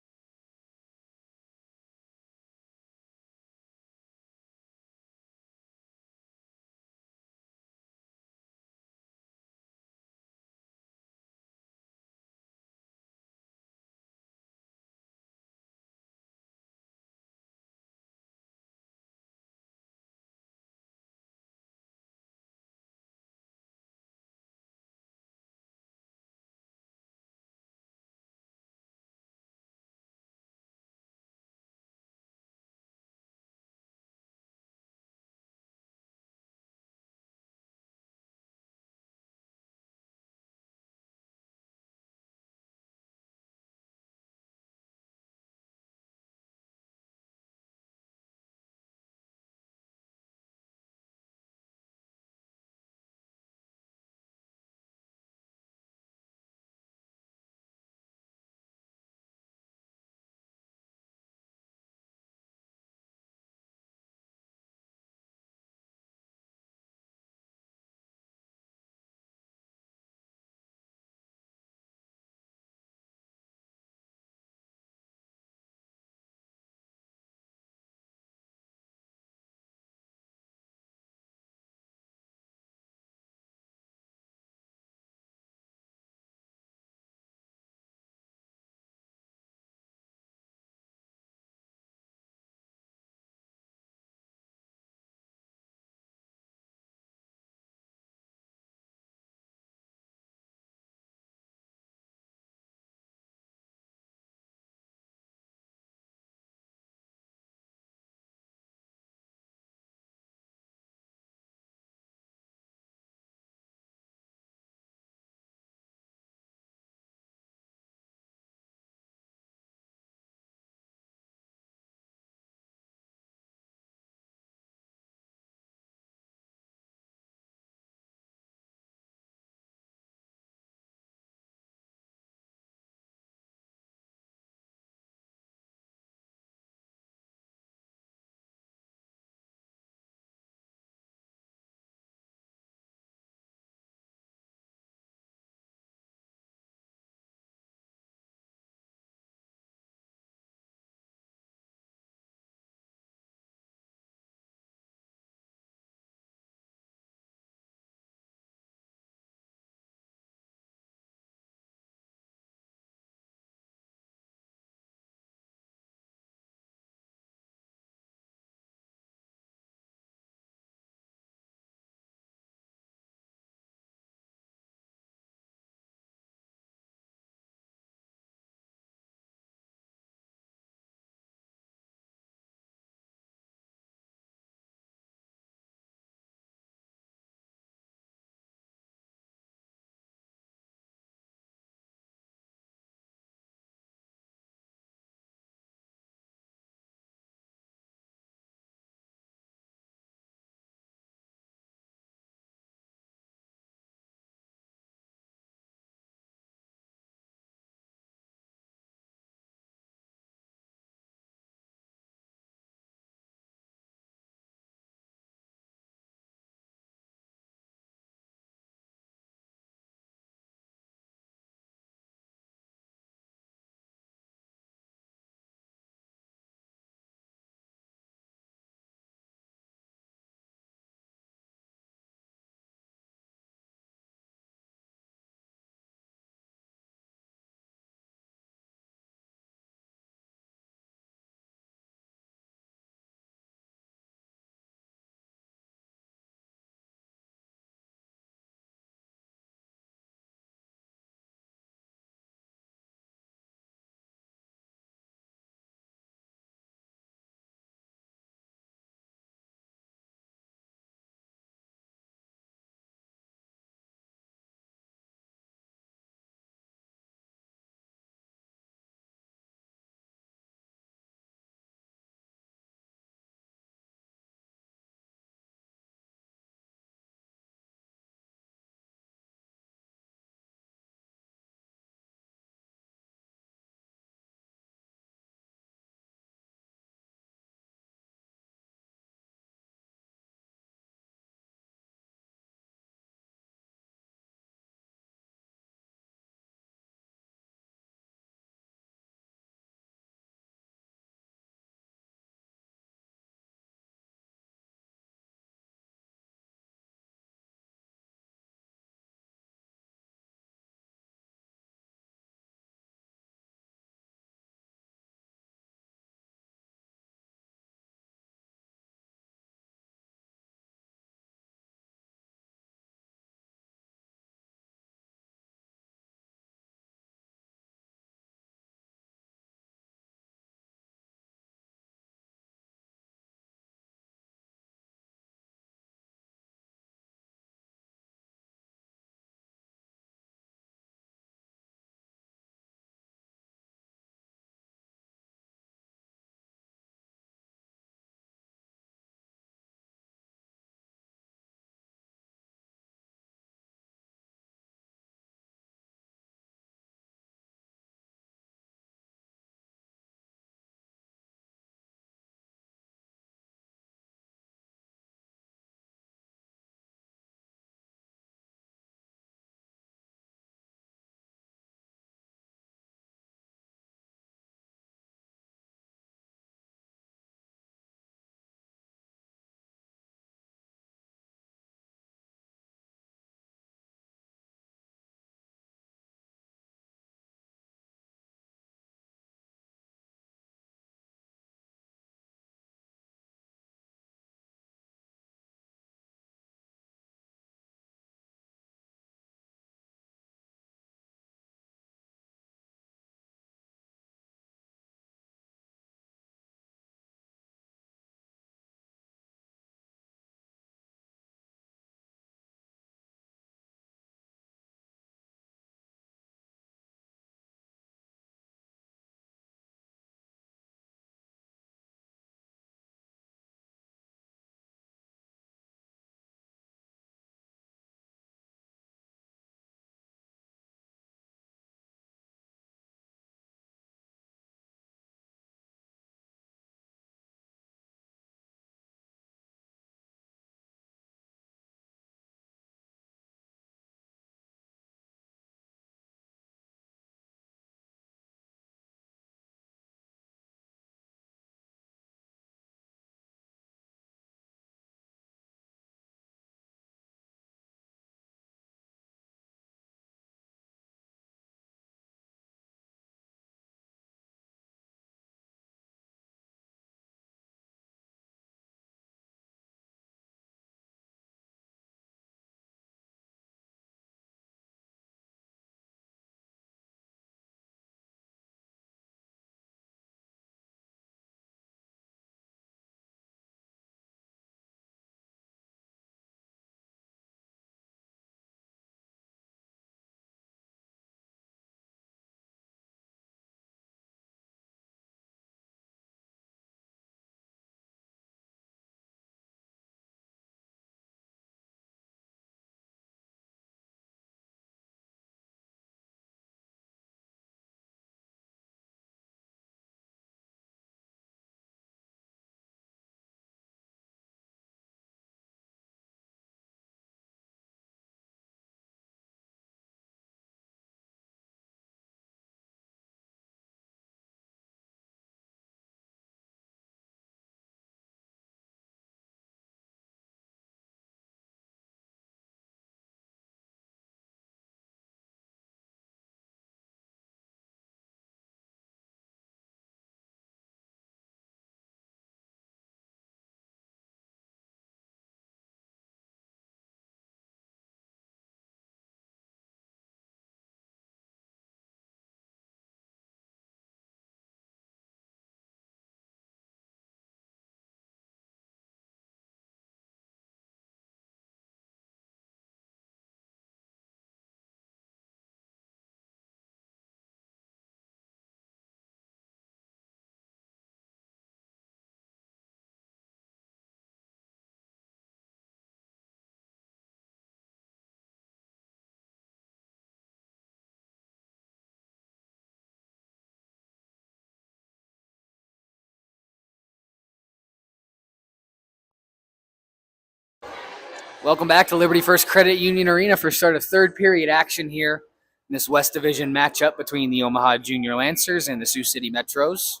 Welcome back to Liberty First Credit Union Arena for start of third period action here in this West Division matchup between the Omaha Junior Lancers and the Sioux City Metros.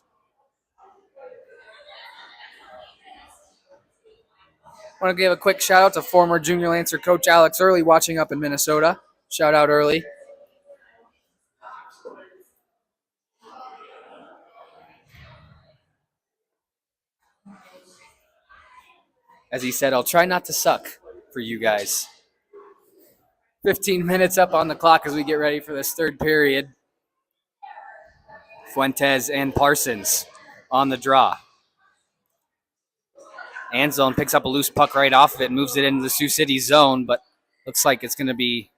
I want to give a quick shout out to former Junior Lancer coach Alex Early watching up in Minnesota. Shout out Early. As he said, I'll try not to suck for you guys. 15 minutes up on the clock as we get ready for this third period. Fuentes and Parsons on the draw. Anzone picks up a loose puck right off of it and moves it into the Sioux City zone, but looks like it's going to be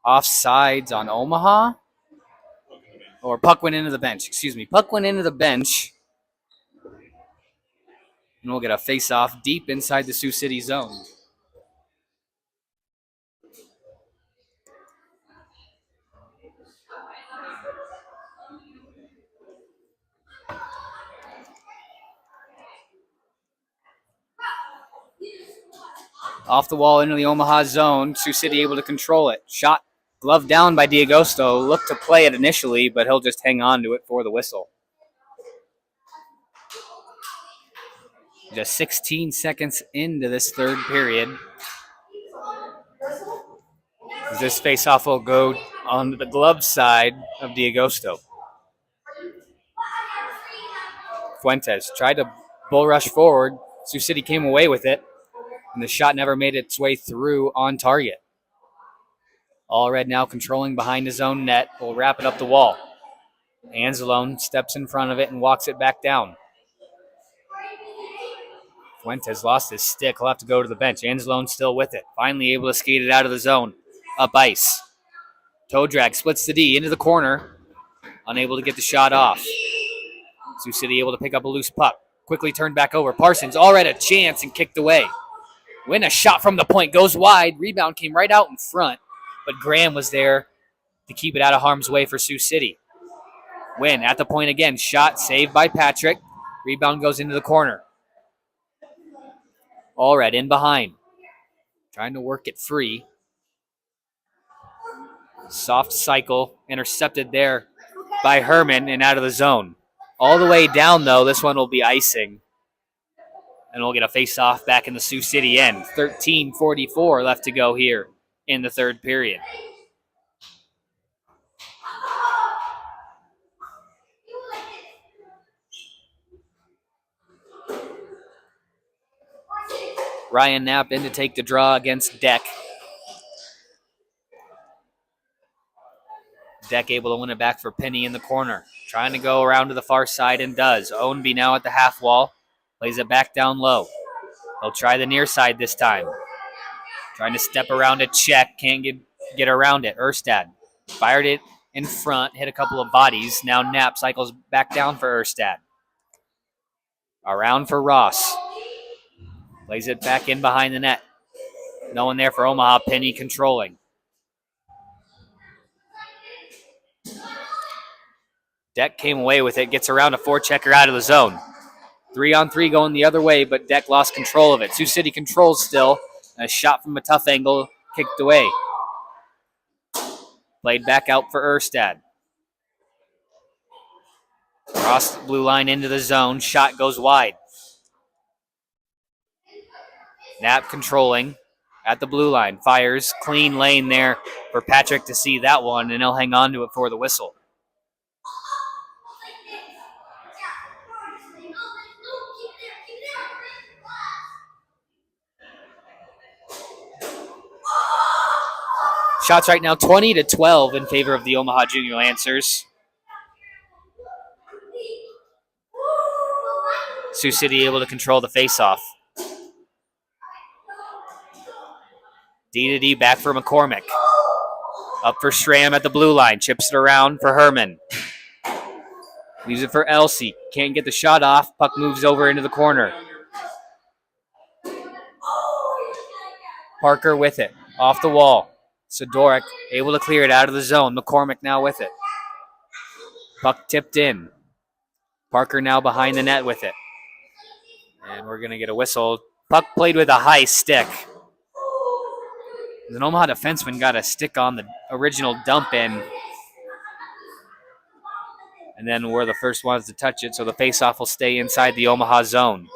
offsides on Omaha. Or puck went into the bench. Excuse me. Puck went into the bench. And we'll get a face-off deep inside the Sioux City zone. Off the wall into the Omaha zone. Sioux City able to control it. Shot gloved down by D'Agosto. Looked to play it initially, but he'll just hang on to it for the whistle. Just 16 seconds into this third period. This faceoff will go on the glove side of D'Agosto. Fuentes tried to bull rush forward. Sioux City came away with it, and the shot never made its way through on target. Allred now controlling behind his own net. Will wrap it up the wall. Anzalone steps in front of it and walks it back down. Fuentes lost his stick. He'll have to go to the bench. Anzalone still with it. Finally able to skate it out of the zone. Up ice. Toe drag splits the D into the corner. Unable to get the shot off. Sioux City able to pick up a loose puck. Quickly turned back over. Parsons already a chance and kicked away. Win a shot from the point. Goes wide. Rebound came right out in front. But Graham was there to keep it out of harm's way for Sioux City. Win at the point again. Shot saved by Patrick. Rebound goes into the corner. Allred in behind. Trying to work it free. Soft cycle. Intercepted there by Herman and out of the zone. All the way down, though, this one will be icing. And we'll get a face-off back in the Sioux City end. 13:44 left to go here in the third period. Ryan Knapp in to take the draw against Deck. Deck able to win it back for Penny in the corner. Trying to go around to the far side and does. Ownby now at the half wall. Plays it back down low. He'll try the near side this time. Trying to step around a check. Can't get around it. Erstad fired it in front. Hit a couple of bodies. Now Knapp cycles back down for Erstad. Around for Ross. Plays it back in behind the net. No one there for Omaha. Penny controlling. Deck came away with it. Gets around a forechecker out of the zone. 3-on-3 going the other way, but Deck lost control of it. Sioux City controls still. A shot from a tough angle. Kicked away. Played back out for Erstad. Cross the blue line into the zone. Shot goes wide. Knapp controlling at the blue line. Fires. Clean lane there for Patrick to see that one, and he'll hang on to it for the whistle. Shots right now 20-12 in favor of the Omaha Junior Lancers. Sioux City able to control the faceoff. D-to-D back for McCormick. Up for Schramm at the blue line. Chips it around for Herman. Leaves it for Elsey. Can't get the shot off. Puck moves over into the corner. Parker with it. Off the wall. Sidoric able to clear it out of the zone. McCormick now with it. Puck tipped in. Parker now behind the net with it. And we're going to get a whistle. Puck played with a high stick. An Omaha defenseman got a stick on the original dump in, and then we're the first ones to touch it, so the faceoff will stay inside the Omaha zone.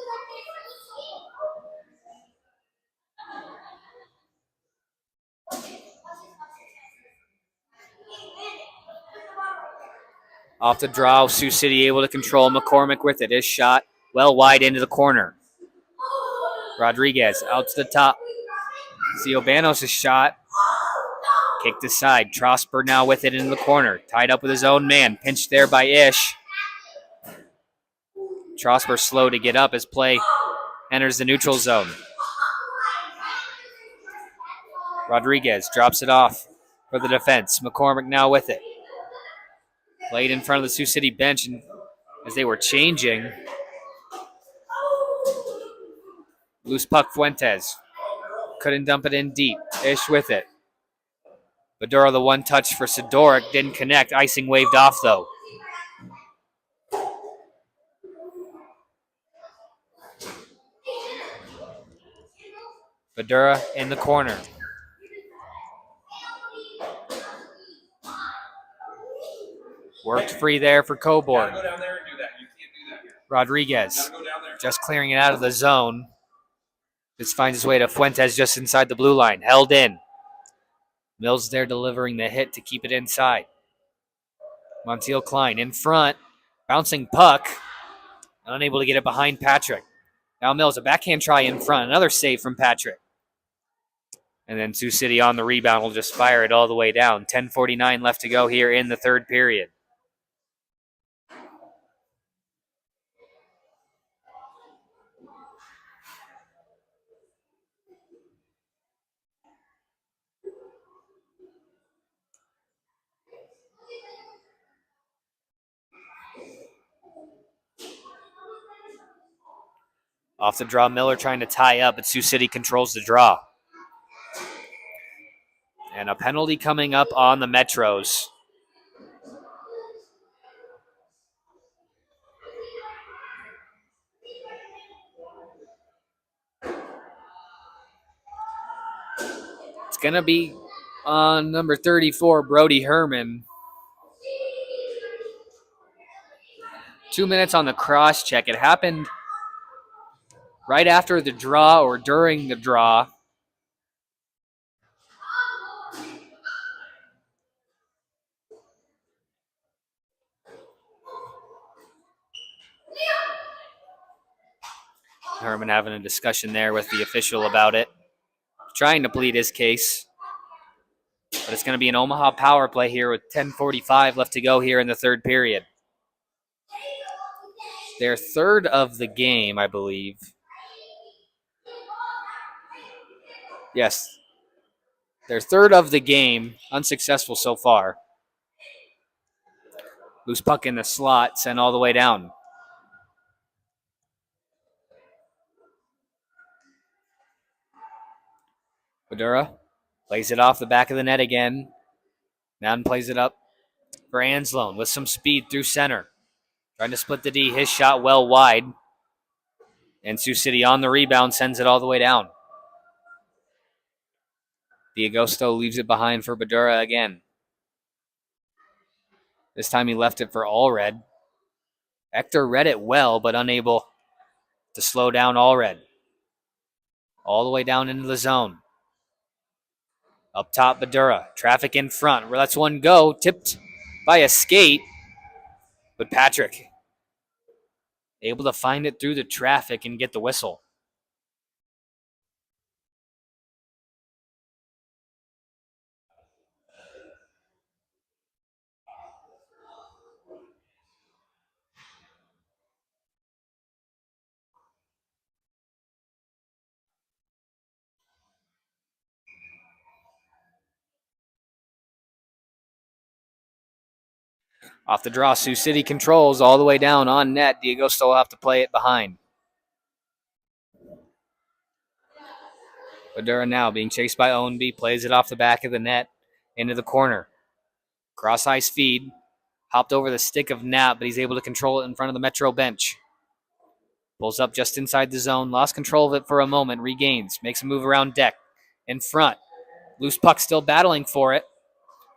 Off the draw, Sioux City able to control. McCormick with it. His shot well wide into the corner. Rodriguez out to the top. Ciobanos' shot kicked aside. Trosper now with it into the corner. Tied up with his own man. Pinched there by Ish. Trosper slow to get up as play enters the neutral zone. Rodriguez drops it off for the defense. McCormick now with it. Played in front of the Sioux City bench, and as they were changing, loose puck Fuentes. Couldn't dump it in deep. Ish with it. Badura the one touch for Sidoric. Didn't connect. Icing waved off though. Badura in the corner. Worked free there for Coburn. Rodriguez just clearing it out of the zone. This finds his way to Fuentes just inside the blue line. Held in. Mills there delivering the hit to keep it inside. Montiel Klein in front. Bouncing puck. Unable to get it behind Patrick. Now Mills, a backhand try in front. Another save from Patrick. And then Sioux City on the rebound will just fire it all the way down. 10:49 left to go here in the third period. Off the draw, Miller trying to tie up, but Sioux City controls the draw. And a penalty coming up on the Metros. It's going to be on number 34, Brody Herman. 2 minutes on the cross check. It happened right after the draw or during the draw. Herman having a discussion there with the official about it. Trying to plead his case. But it's going to be an Omaha power play here with 10:45 left to go here in the third period. Their third of the game, I believe. Yes. Their third of the game, unsuccessful so far. Loose puck in the slot, sent all the way down. Badura plays it off the back of the net again. Mountain plays it up for Anslone with some speed through center. Trying to split the D. His shot well wide. And Sioux City on the rebound sends it all the way down. D'Agosto leaves it behind for Badura again. This time he left it for Allred. Hector read it well, but unable to slow down Allred. All the way down into the zone. Up top, Badura. Traffic in front. Lets one go. Tipped by a skate. But Patrick able to find it through the traffic and get the whistle. Off the draw, Sioux City controls all the way down on net. D'Agosto will have to play it behind. Badura now being chased by Owenby, plays it off the back of the net into the corner. Cross ice feed, hopped over the stick of Knapp, but he's able to control it in front of the Metro bench. Pulls up just inside the zone, lost control of it for a moment, regains, makes a move around deck, in front. Loose puck still battling for it.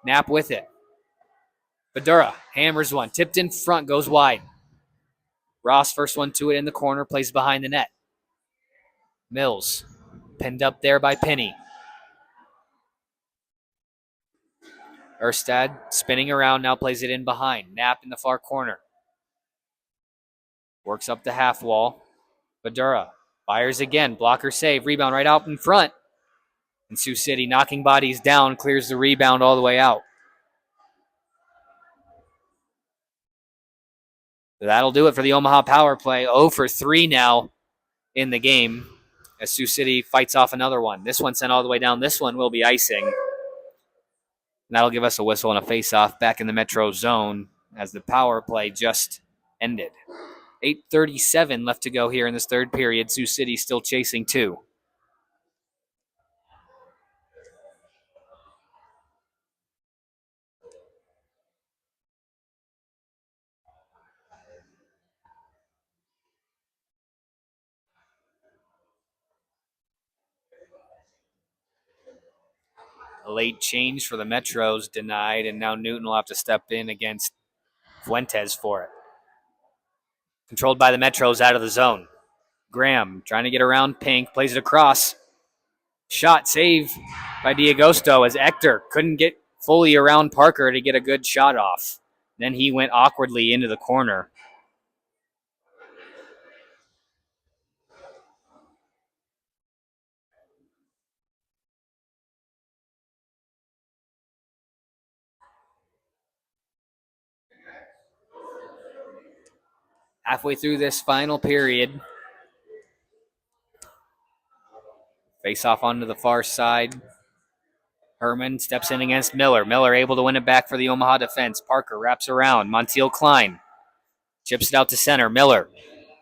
Knapp with it. Badura hammers one. Tipped in front, goes wide. Ross first one to it in the corner, plays behind the net. Mills pinned up there by Penny. Erstad spinning around, now plays it in behind. Knapp in the far corner. Works up the half wall. Badura fires again. Blocker save. Rebound right out in front. And Sioux City knocking bodies down, clears the rebound all the way out. That'll do it for the Omaha power play. 0 for 3 now in the game as Sioux City fights off another one. This one sent all the way down. This one will be icing. And that'll give us a whistle and a face-off back in the Metro zone as the power play just ended. 8:37 left to go here in this third period. Sioux City still chasing 2. A late change for the Metros denied, and now Newton will have to step in against Fuentes for it. Controlled by the Metros out of the zone. Graham trying to get around Pink, plays it across. Shot save by D'Agosto as Ector couldn't get fully around Parker to get a good shot off. Then he went awkwardly into the corner. Halfway through this final period. Face off onto the far side. Herman steps in against Miller. Miller able to win it back for the Omaha defense. Parker wraps around. Montiel Klein chips it out to center. Miller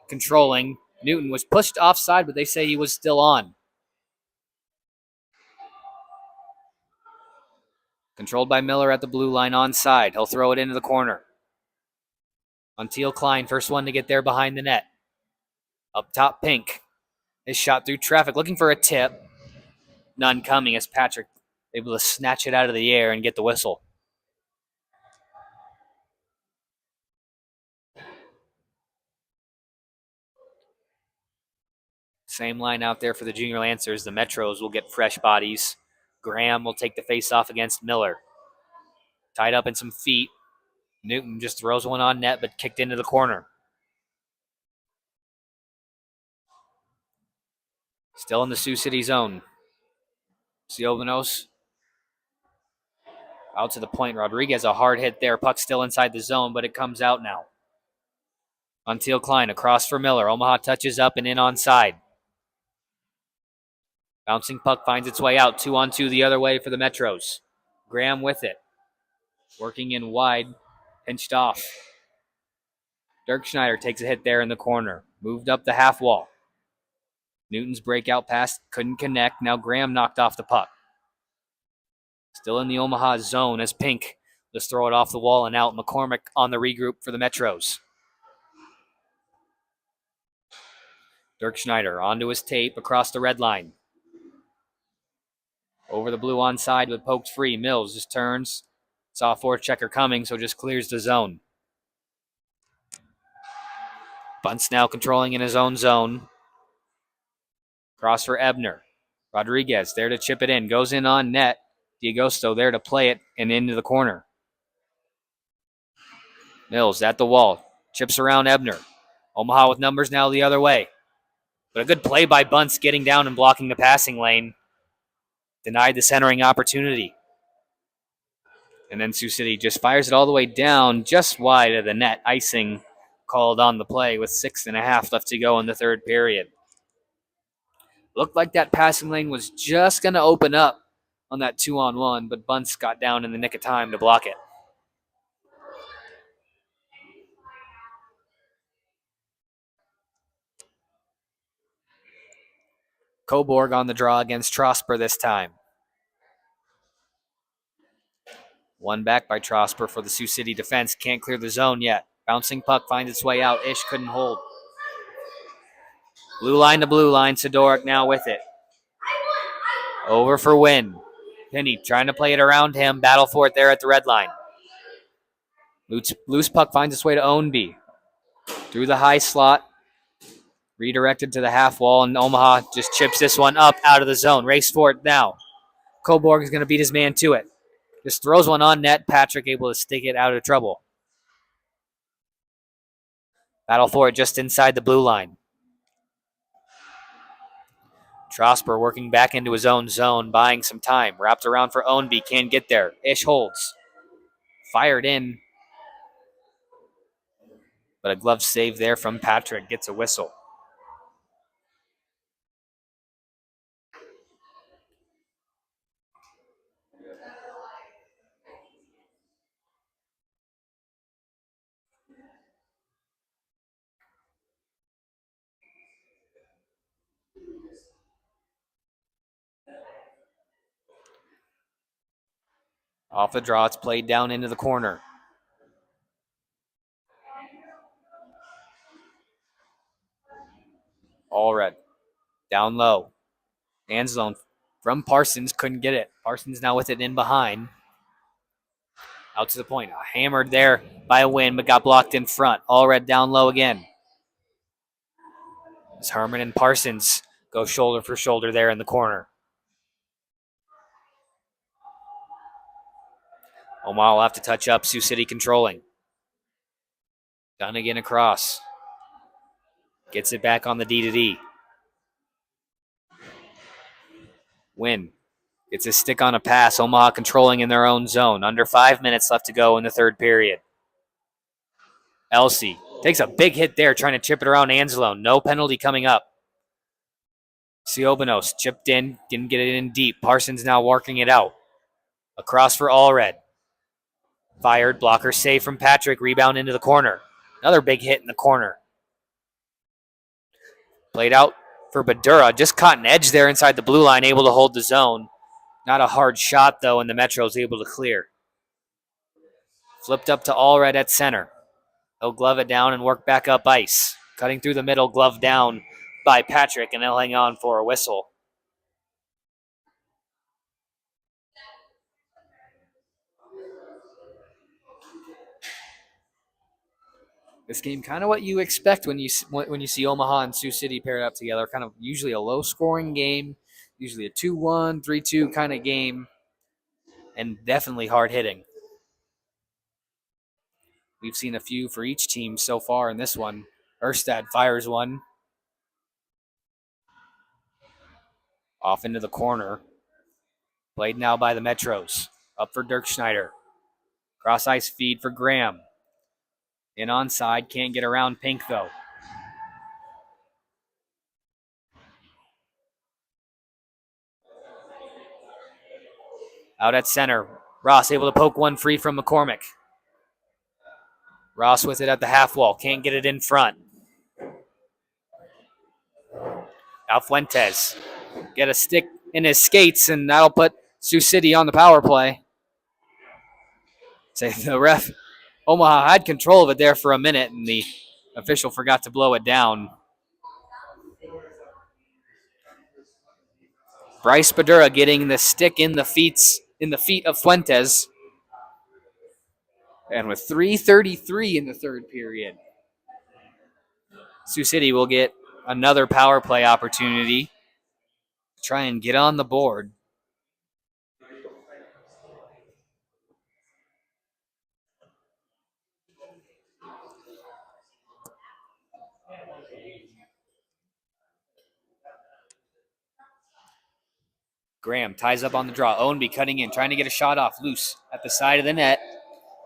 controlling. Newton was pushed offside, but they say he was still on. Controlled by Miller at the blue line onside. He'll throw it into the corner. Montiel Klein, first one to get there behind the net. Up top, Pink. His shot through traffic, looking for a tip. None coming as Patrick able to snatch it out of the air and get the whistle. Same line out there for the Junior Lancers. The Metros will get fresh bodies. Graham will take the face-off against Miller. Tied up in some feet. Newton just throws one on net, but kicked into the corner. Still in the Sioux City zone. Siobanos out to the point. Rodriguez, a hard hit there. Puck still inside the zone, but it comes out now. Montiel Klein across for Miller. Omaha touches up and in onside. Bouncing puck finds its way out. 2-on-2 the other way for the Metros. Graham with it. Working in wide. Pinched off. Dirk Schneider takes a hit there in the corner. Moved up the half wall. Newton's breakout pass couldn't connect. Now Graham knocked off the puck. Still in the Omaha zone as Pink just throw it off the wall and out. McCormick on the regroup for the Metros. Dirk Schneider onto his tape across the red line. Over the blue onside but poked free. Mills just turns. Saw a forechecker coming, so just clears the zone. Bunce now controlling in his own zone. Cross for Ebner. Rodriguez there to chip it in. Goes in on net. D'Agosto there to play it and into the corner. Mills at the wall. Chips around Ebner. Omaha with numbers now the other way. But a good play by Bunce getting down and blocking the passing lane. Denied the centering opportunity. And then Sioux City just fires it all the way down just wide of the net. Icing called on the play with 6.5 left to go in the third period. Looked like that passing lane was just going to open up on that 2-on-1, but Bunce got down in the nick of time to block it. Coborg on the draw against Trosper this time. One back by Trosper for the Sioux City defense. Can't clear the zone yet. Bouncing puck finds its way out. Ish couldn't hold. Blue line to blue line. Sidoric now with it. Over for Wynn. Penny trying to play it around him. Battle for it there at the red line. Loose puck finds its way to Ownby. Through the high slot. Redirected to the half wall, and Omaha just chips this one up out of the zone. Race for it now. Coborg is going to beat his man to it. Just throws one on net. Patrick able to stick it out of trouble. Battle for it just inside the blue line. Trosper working back into his own zone, buying some time. Wrapped around for Ownby, can't get there. Ish holds. Fired in. But a glove save there from Patrick. Gets a whistle. Off the draw, it's played down into the corner. All red. Down low. Anzalone from Parsons, couldn't get it. Parsons now with it in behind. Out to the point. Hammered there by a win, but got blocked in front. All red down low again. As Herman and Parsons go shoulder for shoulder there in the corner. Omaha will have to touch up. Sioux City controlling. Dunnigan across. Gets it back on the D-to-D. Win. Gets a stick on a pass. Omaha controlling in their own zone. Under 5 minutes left to go in the third period. Elsey takes a big hit there trying to chip it around Anzalone. No penalty coming up. Siobanos chipped in. Didn't get it in deep. Parsons now working it out. Across for Allred. Fired. Blocker save from Patrick. Rebound into the corner. Another big hit in the corner. Played out for Badura. Just caught an edge there inside the blue line. Able to hold the zone. Not a hard shot, though, and the Metro's able to clear. Flipped up to Allred at center. He'll glove it down and work back up ice. Cutting through the middle, glove down by Patrick, and they'll hang on for a whistle. This game, kind of what you expect when you see Omaha and Sioux City paired up together. Kind of usually a low-scoring game, usually a 2-1, 3-2 kind of game, and definitely hard-hitting. We've seen a few for each team so far in this one. Erstad fires one. Off into the corner. Played now by the Metros. Up for Dirk Schneider. Cross-ice feed for Graham. In onside, can't get around Pink, though. Out at center. Ross able to poke one free from McCormick. Ross with it at the half wall. Can't get it in front. Now Fuentes. Get a stick in his skates, and that'll put Sioux City on the power play. Say the ref, Omaha had control of it there for a minute, and the official forgot to blow it down. Bryce Badura getting the stick in the feet of Fuentes. And with 3:33 in the third period, Sioux City will get another power play opportunity to try and get on the board. Graham ties up on the draw. Ownby cutting in, trying to get a shot off. Loose at the side of the net.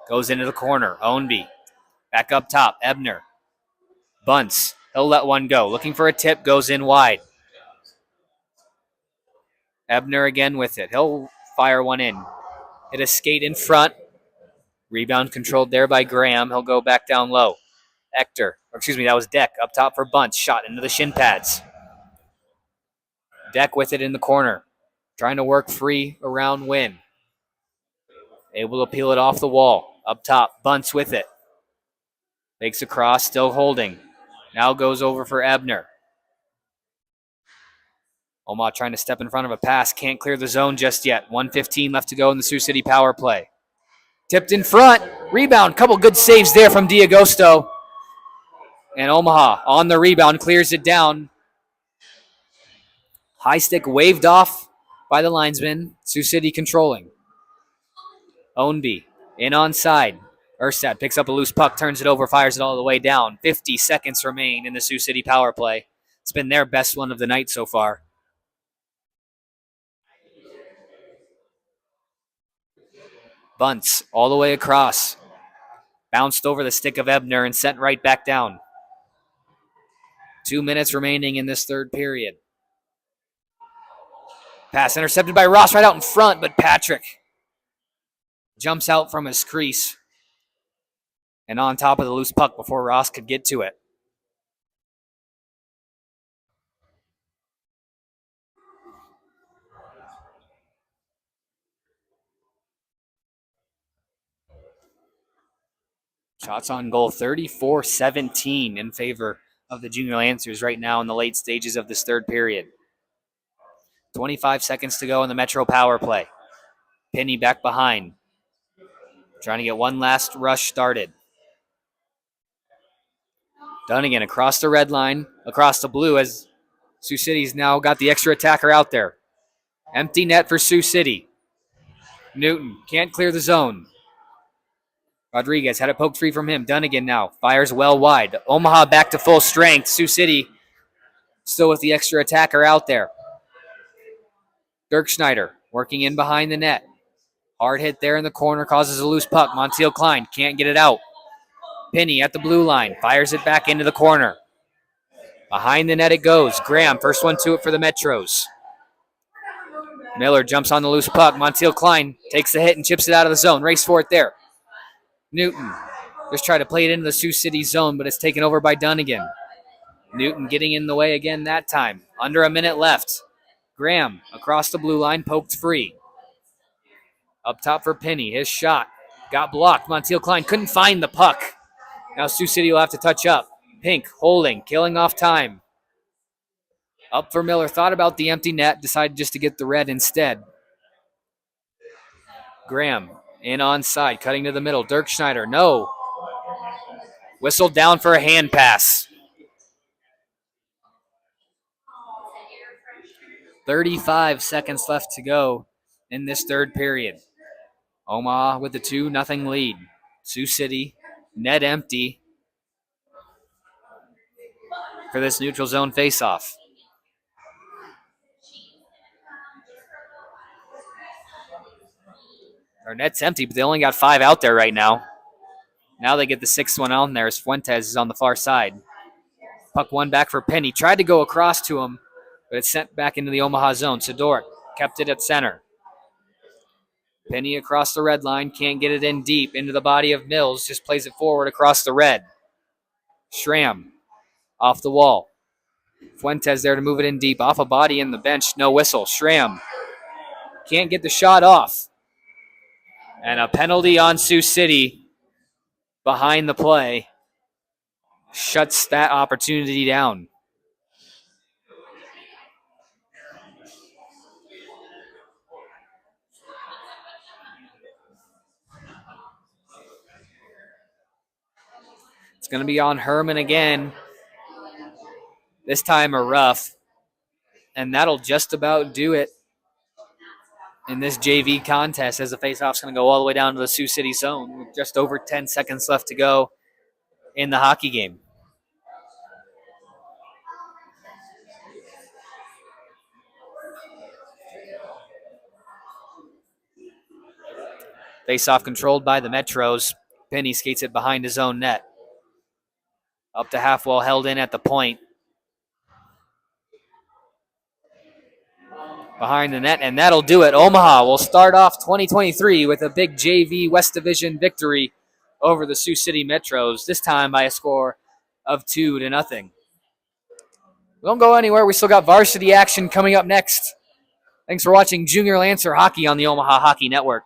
Goes into the corner. Ownby back up top. Ebner. Bunts. He'll let one go. Looking for a tip. Goes in wide. Ebner again with it. He'll fire one in. Hit a skate in front. Rebound controlled there by Graham. He'll go back down low. That was Deck up top for Bunts. Shot into the shin pads. Deck with it in the corner. Trying to work free around Wynn. Able to peel it off the wall. Up top, Bunts with it. Makes a cross, still holding. Now goes over for Ebner. Omaha trying to step in front of a pass. Can't clear the zone just yet. 1:15 left to go in the Sioux City power play. Tipped in front. Rebound. Couple good saves there from D'Agosto. And Omaha on the rebound clears it down. High stick waved off by the linesman. Sioux City controlling. Ownby in onside. Erstad picks up a loose puck, turns it over, fires it all the way down. 50 seconds remain in the Sioux City power play. It's been their best one of the night so far. Bunts all the way across. Bounced over the stick of Ebner and sent right back down. 2 minutes remaining in this third period. Pass intercepted by Ross right out in front, but Patrick jumps out from his crease and on top of the loose puck before Ross could get to it. Shots on goal 34-17 in favor of the Junior Lancers right now in the late stages of this third period. 25 seconds to go in the Metro power play. Penny back behind. Trying to get one last rush started. Dunnigan across the red line, across the blue as Sioux City's now got the extra attacker out there. Empty net for Sioux City. Newton can't clear the zone. Rodriguez had it poked free from him. Dunnigan now fires well wide. Omaha back to full strength. Sioux City still with the extra attacker out there. Dirk Schneider working in behind the net. Hard hit there in the corner causes a loose puck. Montiel Klein can't get it out. Penny at the blue line. Fires it back into the corner. Behind the net it goes. Graham, first one to it for the Metros. Miller jumps on the loose puck. Montiel Klein takes the hit and chips it out of the zone. Race for it there. Newton just tried to play it into the Sioux City zone, but it's taken over by Dunnigan. Newton getting in the way again that time. Under a minute left. Graham across the blue line, poked free. Up top for Penny. His shot got blocked. Montiel Klein couldn't find the puck. Now Sioux City will have to touch up. Pink holding, killing off time. Up for Miller. Thought about the empty net. Decided just to get the red instead. Graham in onside. Cutting to the middle. Dirk Schneider. No. Whistled down for a hand pass. 35 seconds left to go in this third period. Omaha with the 2-0 lead. Sioux City, net empty for this neutral zone faceoff. Our net's empty, but they only got 5 out there right now. Now they get the 6th one on there as Fuentes is on the far side. Puck one back for Penny. Tried to go across to him, but it's sent back into the Omaha zone. Sidoric kept it at center. Penny across the red line. Can't get it in deep into the body of Mills. Just plays it forward across the red. Schramm off the wall. Fuentes there to move it in deep. Off a body in the bench. No whistle. Schramm can't get the shot off. And a penalty on Sioux City behind the play. Shuts that opportunity down. It's going to be on Herman again. This time a rough. And that'll just about do it in this JV contest as the faceoff's going to go all the way down to the Sioux City zone with just over 10 seconds left to go in the hockey game. Faceoff controlled by the Metros. Penny skates it behind his own net. Up to half wall, held in at the point. Behind the net, and that'll do it. Omaha will start off 2023 with a big JV West Division victory over the Sioux City Metros, this time by a score of 2-0. We don't go anywhere. We still got varsity action coming up next. Thanks for watching Junior Lancer Hockey on the Omaha Hockey Network.